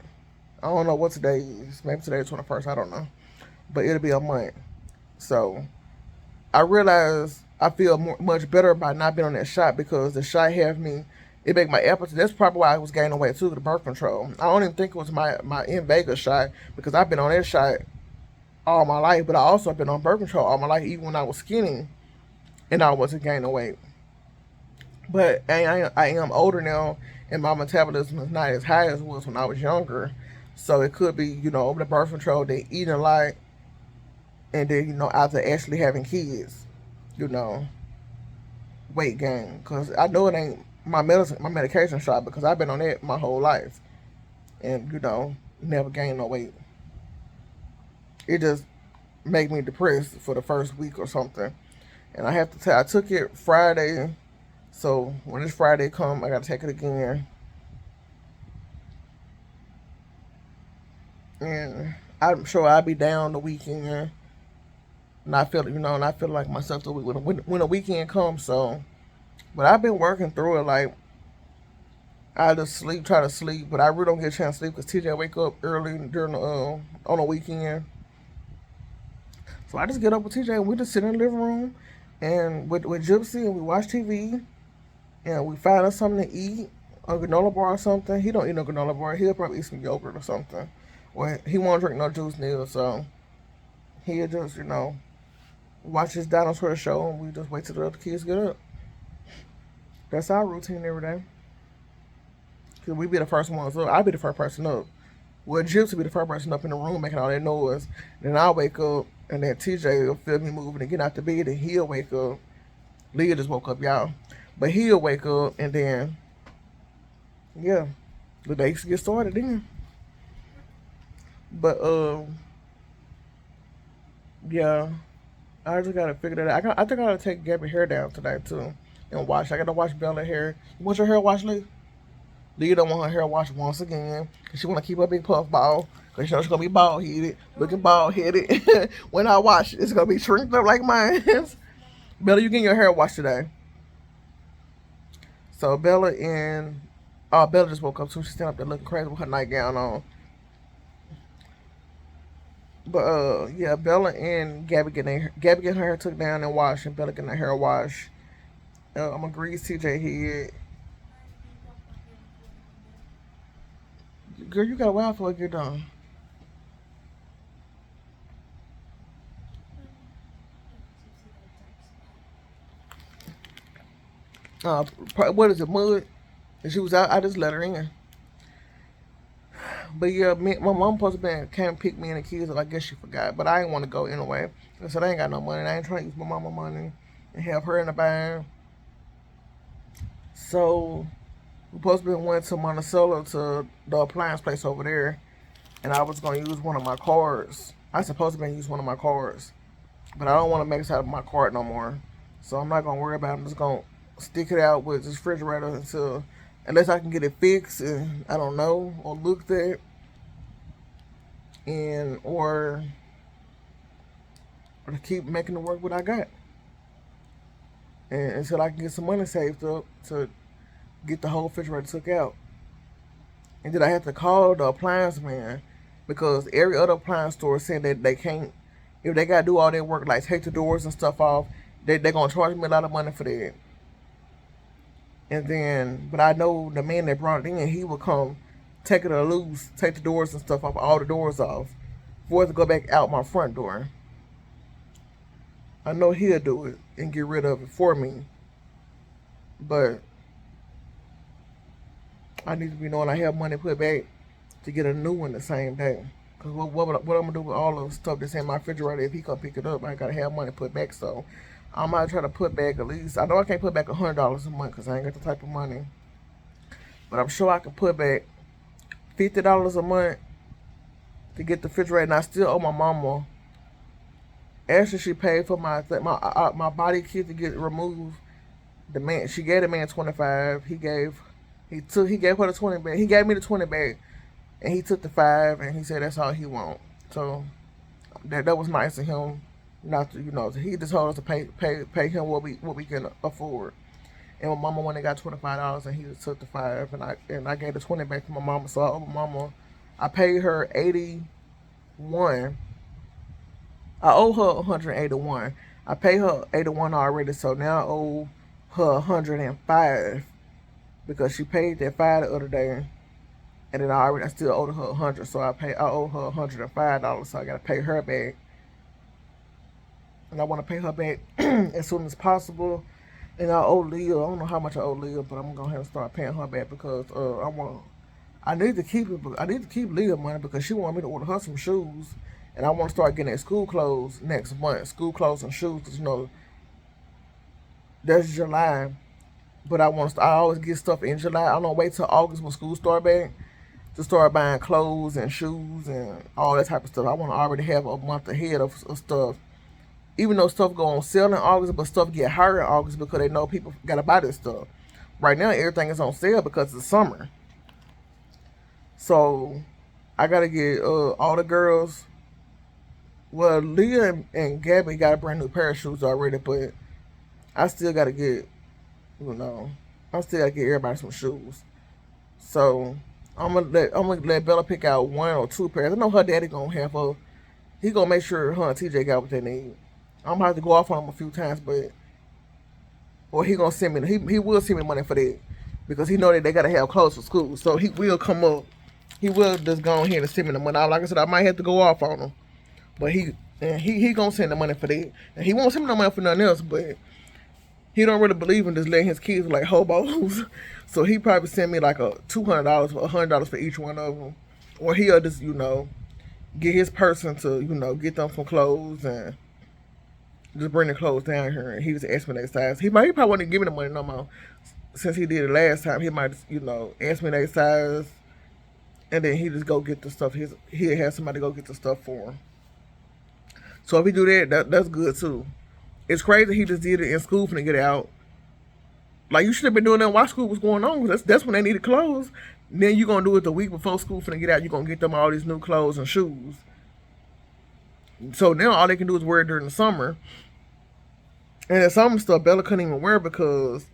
I don't know what today is. Maybe today's 21st. I don't know, but it'll be a month. So I realize I feel much better by not being on that shot because the shot have me. It make my appetite. That's probably why I was gaining weight too. The birth control. I don't even think it was my in Vegas shot because I've been on that shot all my life, but I also have been on birth control all my life, even when I was skinny and I wasn't gaining weight. But I am older now, and my metabolism is not as high as it was when I was younger. So it could be, over the birth control, they eating a lot, and then, after actually having kids, you know, weight gain. Because I know it ain't my medication shot because I've been on it my whole life. And, never gained no weight. It just make me depressed for the first week or something. And I have to tell, I took it Friday. So when this Friday come, I got to take it again. And I'm sure I'll be down the weekend. Not feel like myself the week when the weekend comes. So, but I've been working through it. Like I just try to sleep, but I really don't get a chance to sleep because TJ wake up early during on the weekend. So I just get up with TJ and we just sit in the living room and with Gypsy and we watch TV and we find us something to eat, a granola bar or something. He don't eat no granola bar. He'll probably eat some yogurt or something. Or he won't drink no juice neither. So he'll just watch his dinosaur show and we just wait till the other kids get up. That's our routine every day. Cause we be the first ones up. I'll be the first person up. Well, Gypsy be the first person up in the room making all that noise. Then I'll wake up and then TJ will feel me moving and get out the bed and he'll wake up. Leah just woke up, y'all. But he'll wake up and then, yeah, the day get started then. But, yeah, I just gotta figure that out. I think I gotta take Gabby's hair down today too and wash. I gotta wash Bella's hair. You want your hair washed, Lee? Leah don't want her hair washed once again because she want to keep her big puff ball because she's gonna be bald headed, looking bald headed. When I wash it, it's gonna be shrinked up like mine. Bella, you getting your hair washed today? So Bella just woke up too. She's standing up there looking crazy with her nightgown on. But yeah, Bella and Gabby getting her hair took down and washed, and Bella getting her hair washed. I'm gonna grease TJ head. Girl, you got a while before it get done. What is it, mud? And she was out. I just let her in. But yeah, my mom supposed to came pick me and the kids, and I guess she forgot. But I didn't want to go anyway. I said I ain't got no money. I ain't trying to use my mama money and have her in the band. So we supposed to went to Monticello to the appliance place over there, and I was gonna use one of my cards. I supposed to use one of my cards, but I don't want to make it out of my card no more. So I'm not gonna worry about it. I'm just gonna stick it out with this refrigerator unless I can get it fixed and I don't know or looked at, or to keep making it work what I got. And until I can get some money saved up to get the whole refrigerator took out. And then I have to call the appliance man because every other appliance store said that they can't, if they got to do all their work, like take the doors and stuff off, they're going to charge me a lot of money for that. And then, but I know the man that brought it in, he would come take it loose, take the doors and stuff off, all the doors off, for it to go back out my front door. I know he'll do it and get rid of it for me. But I need to be knowing I have money put back to get a new one the same day. Because what I'm going to do with all the stuff that's in my refrigerator, if he come pick it up, I got to have money put back. So I might try to put back at least, I know I can't put back $100 a month because I ain't got the type of money. But I'm sure I can put back $50 a month to get the refrigerator. And I still owe my mama. After she paid for my body kit to get removed, she gave the man 25. He gave her the 20 back. He gave me the 20 back, and he took the 5, and he said that's all he want. So that was nice of him. Not to, he just told us to pay him what we can afford. And my mama went and got $25, and he just took the 5, and I gave the 20 back to my mama. So I owe my mama. I paid her 81. I owe her 181. I paid her 81 already, so now I owe her 105 because she paid that 5 the other day, and then I still owe her 100. So I owe her $105, so I gotta pay her back, and I want to pay her back as soon as possible. And I owe Leah. I don't know how much I owe Leah, but I'm gonna have to start paying her back because I need to keep Leah money because she wanted me to order her some shoes. And I want to start getting school clothes next month. School clothes and shoes, because, that's July. But I always get stuff in July. I don't wait till August when school start back to start buying clothes and shoes and all that type of stuff. I want to already have a month ahead of stuff. Even though stuff go on sale in August, but stuff get higher in August because they know people got to buy this stuff. Right now, everything is on sale because it's summer. So I got to get all the girls. Well, Leah and Gabby got a brand new pair of shoes already, but I still gotta get, everybody some shoes. So I'm gonna let Bella pick out 1 or 2 pairs. I know her daddy gonna have her. He gonna make sure her and TJ got what they need. I'm gonna have to go off on him a few times, or he gonna send me. He will send me money for that because he know that they gotta have clothes for school. So he will come up. He will just go ahead and send me the money. Like I said, I might have to go off on him. But he gonna send the money for that. And he won't send me no money for nothing else, but he don't really believe in just letting his kids like hobos. So he probably send me like $200 or $100 for each one of them. Or he'll just, get his person to, get them some clothes and just bring the clothes down here. And he just ask me their size. He probably wouldn't give me the money no more. Since he did it last time, he might just, ask me their size. And then he just go get the stuff. He'll have somebody go get the stuff for him. So if he do that's good too. It's crazy he just did it in school finna get out. Like you should have been doing that while school was going on. That's when they needed clothes. Then you gonna do it the week before school finna get out. You gonna get them all these new clothes and shoes. So now all they can do is wear it during the summer. And then some stuff Bella couldn't even wear because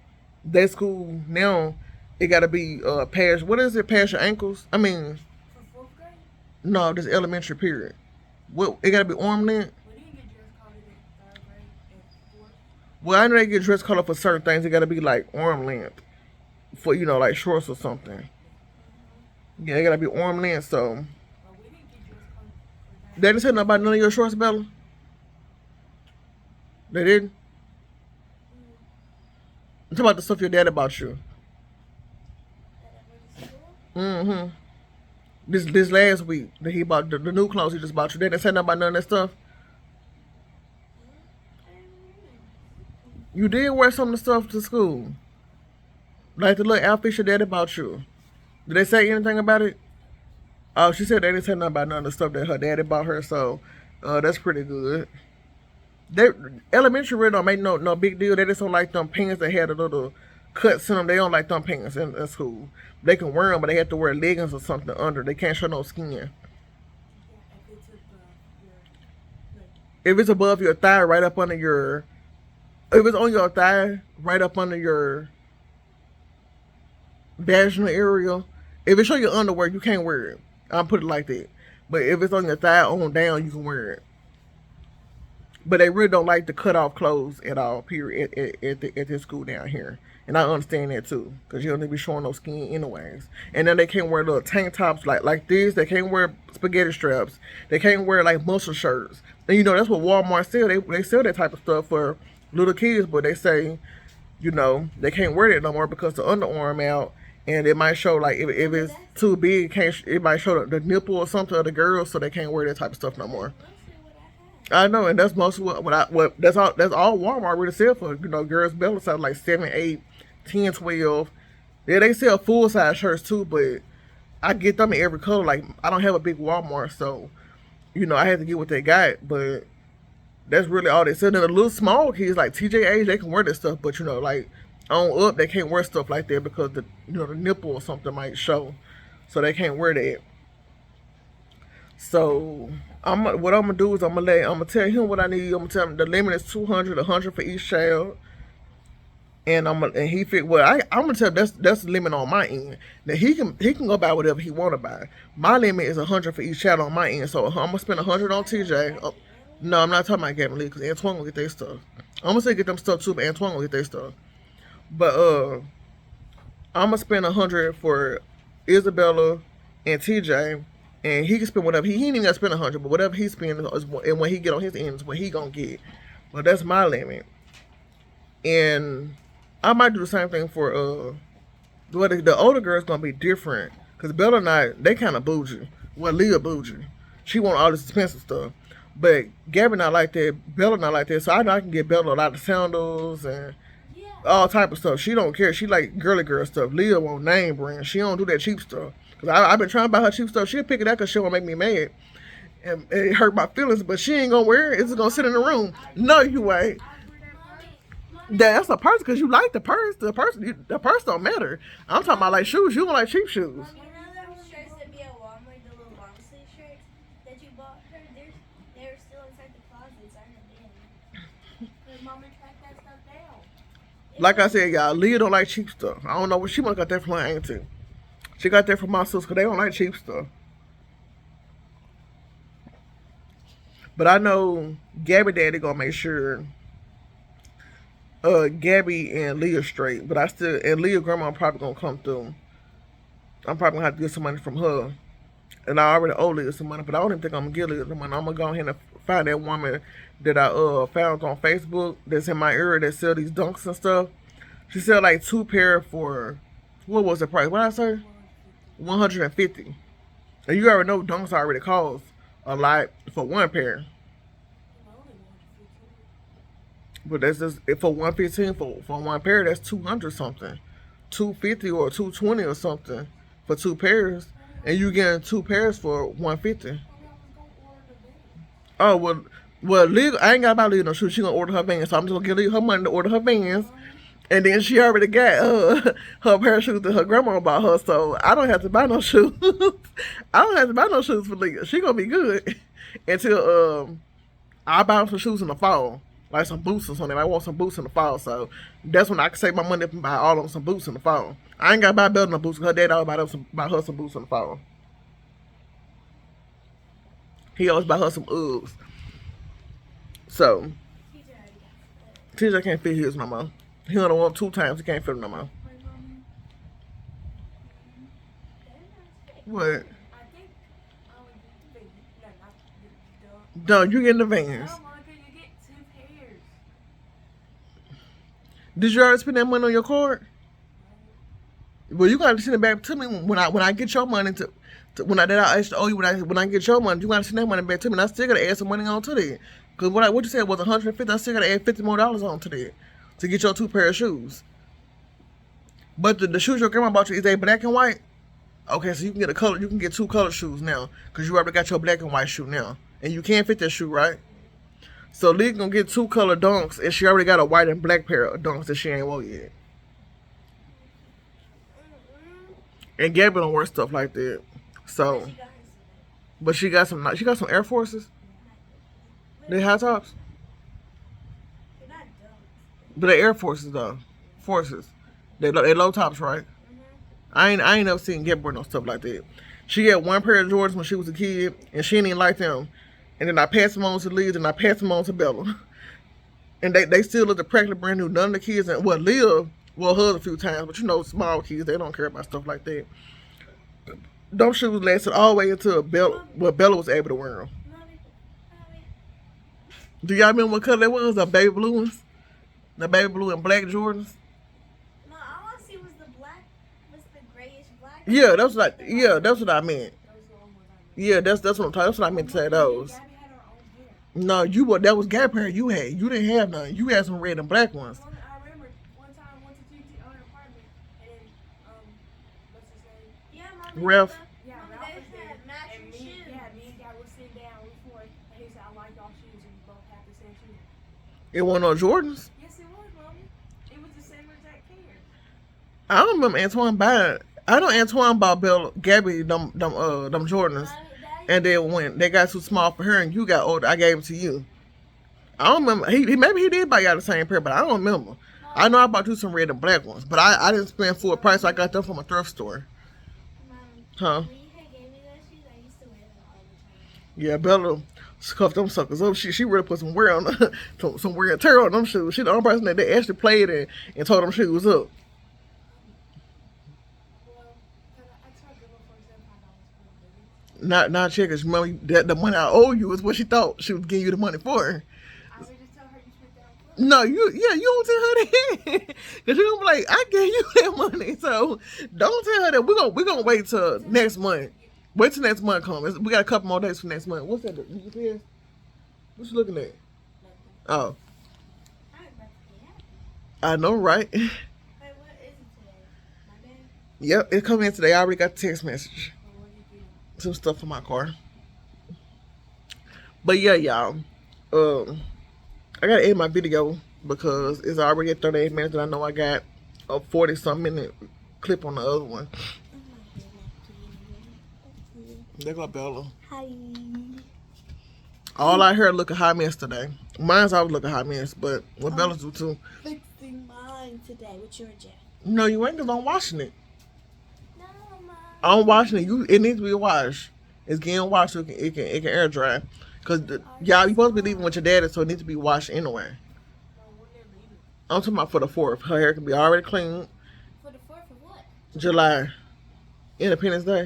that school now it gotta be past, what is it, past your ankles? I mean, for 4th grade? No, this elementary period. What, it gotta be arm length? Well, I know they get dress color for certain things. It gotta be like arm length for like shorts or something. Yeah, it gotta be arm length. So they didn't say nothing about none of your shorts, Bella. They didn't. I'm talking about the stuff your dad bought you. Mm-hmm. This last week that he bought the new clothes he just bought you. They didn't say nothing about none of that stuff. You did wear some of the stuff to school. Like the little outfit your daddy bought you. Did they say anything about it? Oh, she said they didn't say nothing about none of the stuff that her daddy bought her, so that's pretty good. They elementary really don't make no big deal. They just don't like them pants that had a little cuts in them. They don't like them pants in school. They can wear them, but they have to wear leggings or something under. They can't show no skin. If it's above your thigh, right up under your, if it's on your thigh, right up under your vaginal area, if it's on your underwear, you can't wear it. I'll put it like that. But if it's on your thigh on down, you can wear it. But they really don't like to cut off clothes at all, period, at this school down here. And I understand that too, because you don't need to be showing no skin anyways. And then they can't wear little tank tops like this. They can't wear spaghetti straps. They can't wear like muscle shirts. And you know, that's what Walmart sell. They sell that type of stuff for little kids, but they say, you know, they can't wear that no more because the underarm out. And it might show, like, if it's too big, it might show the nipple or something of the girls, so they can't wear that type of stuff no more. I know, and that's most of what that's all Walmart really sell for. You know, girls' belly size like 7, 8, 10, 12. Yeah, they sell full size shirts too, but I get them in every color. Like, I don't have a big Walmart, so you know I had to get what they got. But that's really all they sell. Then the little small kids like TJ age, they can wear that stuff, but you know, like on up, they can't wear stuff like that because the nipple or something might show, so they can't wear that. So what I'm gonna do is I'm gonna tell him what I need. I'm gonna tell him the limit is 200, 100 for each child, and he fit. Well, I'm gonna tell him that's the limit on my end. Now he can go buy whatever he want to buy. My limit is 100 for each child on my end. So I'm gonna spend 100 on TJ. No, I'm not talking about Gavin Lee because Antoine will get their stuff. I'm gonna say get them stuff too, but Antoine will get their stuff. But I'm gonna spend 100 for Isabella and TJ, and he can spend whatever he ain't even gotta spend 100, but whatever he spends, and when he get on his end is what he gonna get. But that's my limit, and I might do the same thing for the older girl's gonna be different because Bella and I, they kind of bougie. Well, Leah bougie. She want all this expensive stuff, but Gabby not like that. Bella not like that. So I know I can get Bella a lot of sandals and all type of stuff. She don't care. She like girly girl stuff. Leah want name brand. She don't do that cheap stuff. Cause I've been trying to buy her cheap stuff. She'll pick it up because she won't make me mad. And it hurt my feelings, but she ain't gonna wear it. It's just gonna sit in the room. No, you ain't. That's a purse because you like the purse. The purse don't matter. I'm talking about like shoes. You don't like cheap shoes. You know those shirts that be at Walmart, the little long sleeve shirts that you bought her? They're still inside the closets, aren't they? Because Mama tracked that stuff down. Like I said, y'all, Leah don't like cheap stuff. I don't know where she must got that from her auntie. She got that from my sister because they don't like cheap stuff. But I know Gabby daddy gonna make sure Gabby and Leah straight. But and Leah grandma probably gonna come through. I'm probably gonna have to get some money from her. And I already owe Leah some money, but I don't even think I'm gonna give Leah some money. I'm gonna go ahead and find that woman that I found on Facebook that's in my area that sell these dunks and stuff. She sell like 2 pair for, what was the price? What did I say? $150. And you already know dunks already cost a lot for 1 pair. But that's just for $115 for 1 pair. That's 200 something, $250 or $220 or something for 2 pairs, and you getting 2 pairs for $150. Oh well, Leah, I ain't got about Leah no shoes. She gonna order her Vans, so I'm just gonna give Leah her money to order her Vans, and then she already got her pair of shoes that her grandma bought her, so I don't have to buy no shoes. I don't have to buy no shoes for Leah. She gonna be good until I buy her some shoes in the fall. Like some boots or something. I want some boots in the fall, so that's when I can save my money up and buy all of them some boots in the fall. I ain't got to buy Bella no boots because her dad always buy her some boots in the fall. He always buy her some Uggs. So, TJ can't fit his no more. He only won 2 times. He can't fit him no more. What? No, you getting the Vans. Did you already spend that money on your card? Well, you gotta send it back to me when I get your money when I actually owe you when I get your money. You gotta send that money back to me. And I still gotta add some money on to that. Cause what you said was $150. I still gotta add $50 more on to that to get your 2 pair of shoes. But the shoes your grandma bought you, is they black and white? Okay, so you can get a color. You can get 2 color shoes now because you already got your black and white shoe now, and you can't fit that shoe, right? So Leah gonna get 2 color dunks, and she already got a white and black pair of dunks that she ain't wore yet. And Gabby don't wear stuff like that. So, but she got some Air Forces. They high tops. They're not dumb. But the Air Forces though. Forces. They low tops, right? I ain't never seen Gabby wear no stuff like that. She had one pair of Jordans when she was a kid, and she didn't even like them. And then I passed them on to Liz, and I passed them on to Bella. And they still look practically brand new. None of the kids, and well, Liv, well, hers a few times, but you know, small kids, they don't care about stuff like that. Those shoes lasted all the way until Bella, well, Bella was able to wear them. Mommy. Do y'all remember what color they was? The baby blue ones? The baby blue and black Jordans? No, all I see was the black, was the grayish black. Yeah, that's what I meant. Yeah, that's what I'm talking. That's what I meant to say. Those. Gabby had her own hair. No, that was Gap hair you had. You didn't have none. You had some red and black ones. I remember one time I went to TT on her apartment, and then what's his name? Yeah, Mommy. Ralph. Yeah, Mommy, Ralph they was there, had matching and me shoes. and Gabby would sit down before, and he said, "I like y'all shoes, and you both have the same shoes." It wasn't on Jordans. Yes, it was, mommy. It was the same exact pair. I don't remember Antoine buying. I know Antoine bought Gabby them Jordans, and then when they got too small for her and you got older, I gave them to you. I don't remember. He maybe he did buy y'all the same pair, but I don't remember. I know I bought you some red and black ones, but I didn't spend full price. I got them from a thrift store. Mommy, Huh? when you had gave me those shoes, I used to wear them all the time. Yeah, Bella scuffed them suckers up. She really put some wear on some wear and tear on them shoes. She the only person that they actually played and tore them shoes up. Well, I tried to look for $75 for Not checkers. Remember that the money I owe you is what she thought she was giving you the money for. I would just tell her you spent that on clothes. No, you don't tell her that. Cause you gonna be like, I gave you that money. So don't tell her that. We're gonna wait till next month. Wait till next month comes. We got a couple more days for next month. What's that? You pay? What you looking at? Oh, I'm about to be happy. I know, right? Wait, what is it today? Monday? Yep, it come in today. I already got the text message. Well, what did you do? Some stuff for my car. But yeah, y'all. I gotta end my video because it's already at 38 minutes, and I know I got a 40-some minute clip on the other one. There go Bella. Hi. All I heard look a hot mess today. Mine's always look a hot mess, but what Bella's do too. Fixing mine today with your jet. No, you ain't, cause I'm washing it. No, Mom. I'm washing it. It needs to be washed. It's getting washed so it can air dry. Cause y'all, you supposed to be leaving with your daddy, so it needs to be washed anyway. Well, when they're leaving. I'm talking about for the 4th. Her hair can be already clean. For the 4th of what? July, Independence Day. I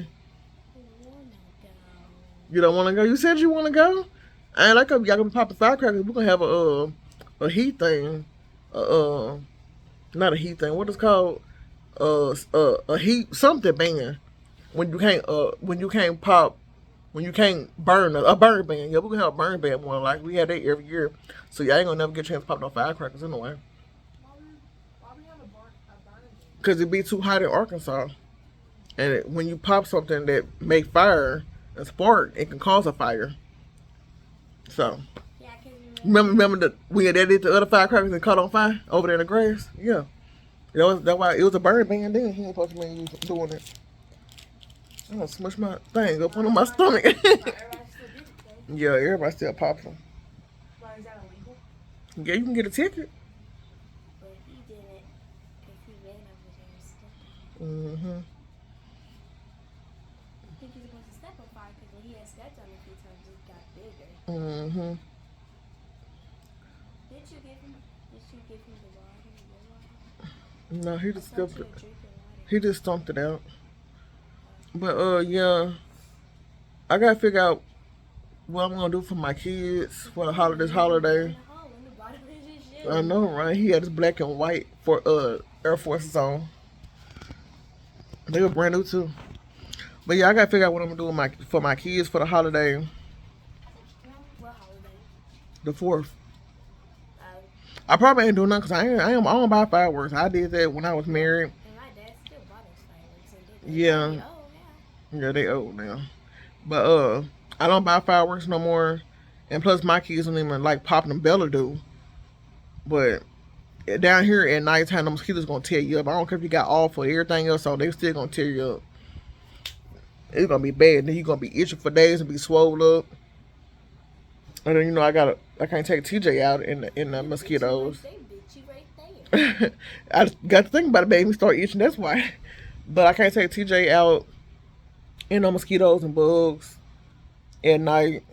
wanna go. You don't want to go? You said you want to go. I ain't like y'all gonna pop the firecrackers. We're gonna have a heat thing. Not a heat thing. What is called? A heat something ban. When you can't pop. When you can't burn a burn ban. Yeah, we're gonna have a burn ban one. Like we have that every year. So y'all ain't gonna never get a chance to pop no firecrackers anyway. Why we have a burn Cause it be too hot in Arkansas. And when you pop something that make fire and spark, it can cause a fire. So, Yeah, I can remember when they did the other firecrackers and caught on fire over there in the grass? Yeah. That's why it was a burn ban then. He ain't supposed to be doing it. I'm gonna smush my thing up on my stomach. Everybody still did it, though. Yeah, everybody still pops them. Why is that illegal? Yeah, you can get a ticket. But he didn't, because he ran over there and stepped on it. Mm-hmm. I think he's supposed to step on fire, because when he had stepped on it a few times, it got bigger. Mm-hmm. Did you give him the water? No, he just I thought stumped you it. were drinking water. He just stomped it out. But yeah, I gotta figure out what I'm gonna do for my kids for the holiday. In the hole, in the bottom of his shoe. I know, right? He had his black and white for Air Forces on. They were brand new too. But yeah, I gotta figure out what I'm gonna do for my kids for the holiday, What holiday? the 4th. Oh, I probably ain't doing nothing because I don't buy fireworks. I did that when I was married. and my dad still bought us fireworks and did that. Yeah. Oh, yeah. Yeah, they old now. But I don't buy fireworks no more. And plus my kids don't even like popping them. Bella do. But down here at nighttime, the mosquitoes gonna tear you up. I don't care if you got off or everything else, so they still gonna tear you up. It's gonna be bad. Then you're gonna be itching for days and be swollen up. And then I got I can't take TJ out in the mosquitoes. They bit you right there. I got to think about it, made me start itching. That's why. But I can't take TJ out in the mosquitoes and bugs at night.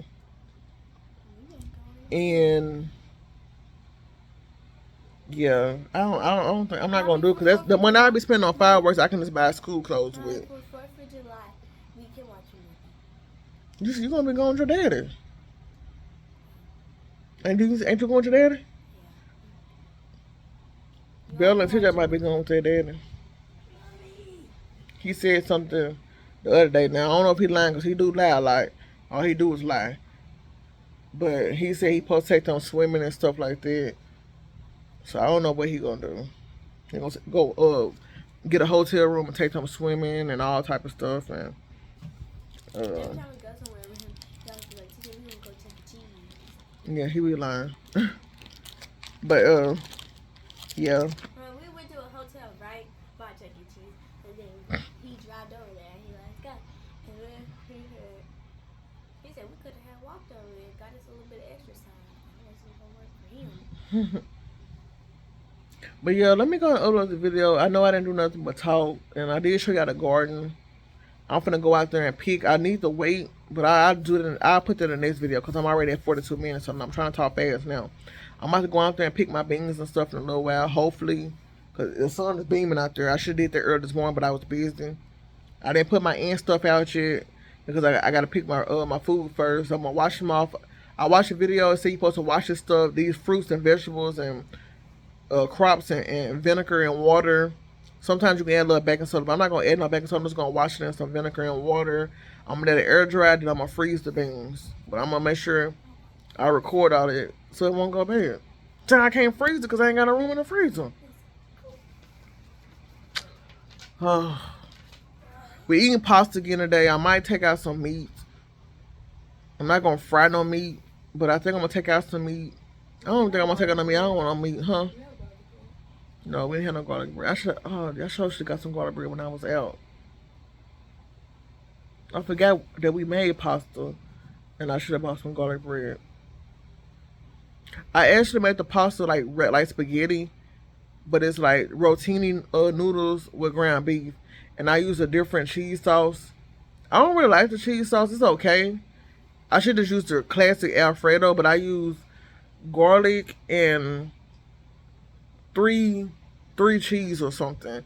And yeah, I don't think I'm not gonna do it because that's the when I be spending on fireworks. I can just buy school clothes with. For 4th of July, we can watch a movie. You gonna be going with your daddy? Ain't you going with your daddy? Bella and TJ might be going with their daddy. He said something the other day. Now I don't know if he lying because he do lie a lot. All he do is lie. But he said he supposed to take them swimming and stuff like that. So I don't know what he gonna do. He gonna go get a hotel room and take them swimming and all type of stuff and. Every time we go somewhere with him, y'all be like, "Today we gonna go Chuck E. Cheese." Yeah, he be lying. But yeah. We went to a hotel right by Chuck E. Cheese, and then he dropped over there. And he like, "Let's go." And then he said we could have walked over there, got us a little bit of exercise. That wasn't gonna work for him. But yeah, let me go and upload the video. I know I didn't do nothing but talk, and I did show y'all the garden. I'm finna go out there and peek. I need to wait, but I'll do it. I'll put that in the next video because I'm already at 42 minutes, and I'm trying to talk fast now. I'm about to go out there and pick my beans and stuff in a little while, hopefully, because the sun is beaming out there. I should have did that earlier this morning, but I was busy. I didn't put my ant stuff out yet because I got to pick my my food first. I'm gonna wash them off. I watched a video and said you're supposed to wash this stuff, these fruits and vegetables and crops and vinegar and water. Sometimes you can add a little baking soda, but I'm not going to add no baking soda. I'm just going to wash it in some vinegar and water. I'm going to let it air dry, then I'm going to freeze the beans. But I'm going to make sure I record all of it so it won't go bad. So I can't freeze it because I ain't got no room in the freezer. We eating pasta again today. I might take out some meat. I'm not going to fry no meat, but I think I'm going to take out some meat. I don't think I'm going to take out no meat. I don't want no meat, huh? No, we didn't have no garlic bread. I should have got some garlic bread when I was out. I forgot that we made pasta, and I should have bought some garlic bread. I actually made the pasta like spaghetti, but it's like rotini noodles with ground beef, and I use a different cheese sauce. I don't really like the cheese sauce. It's okay. I should have used the classic Alfredo, but I use garlic and three cheese or something.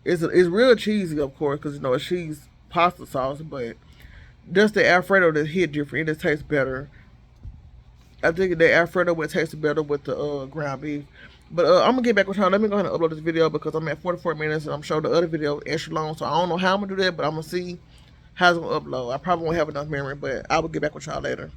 It's real cheesy, of course, because it's cheese pasta sauce, but just the Alfredo that hit different. It just tastes better. I think the Alfredo would taste better with the ground beef. But I'm gonna get back with y'all. Let me go ahead and upload this video because I'm at 44 minutes and I'm showing the other video extra long. So I don't know how I'm gonna do that, but I'm gonna see how it's gonna upload. I probably won't have enough memory, but I will get back with y'all later.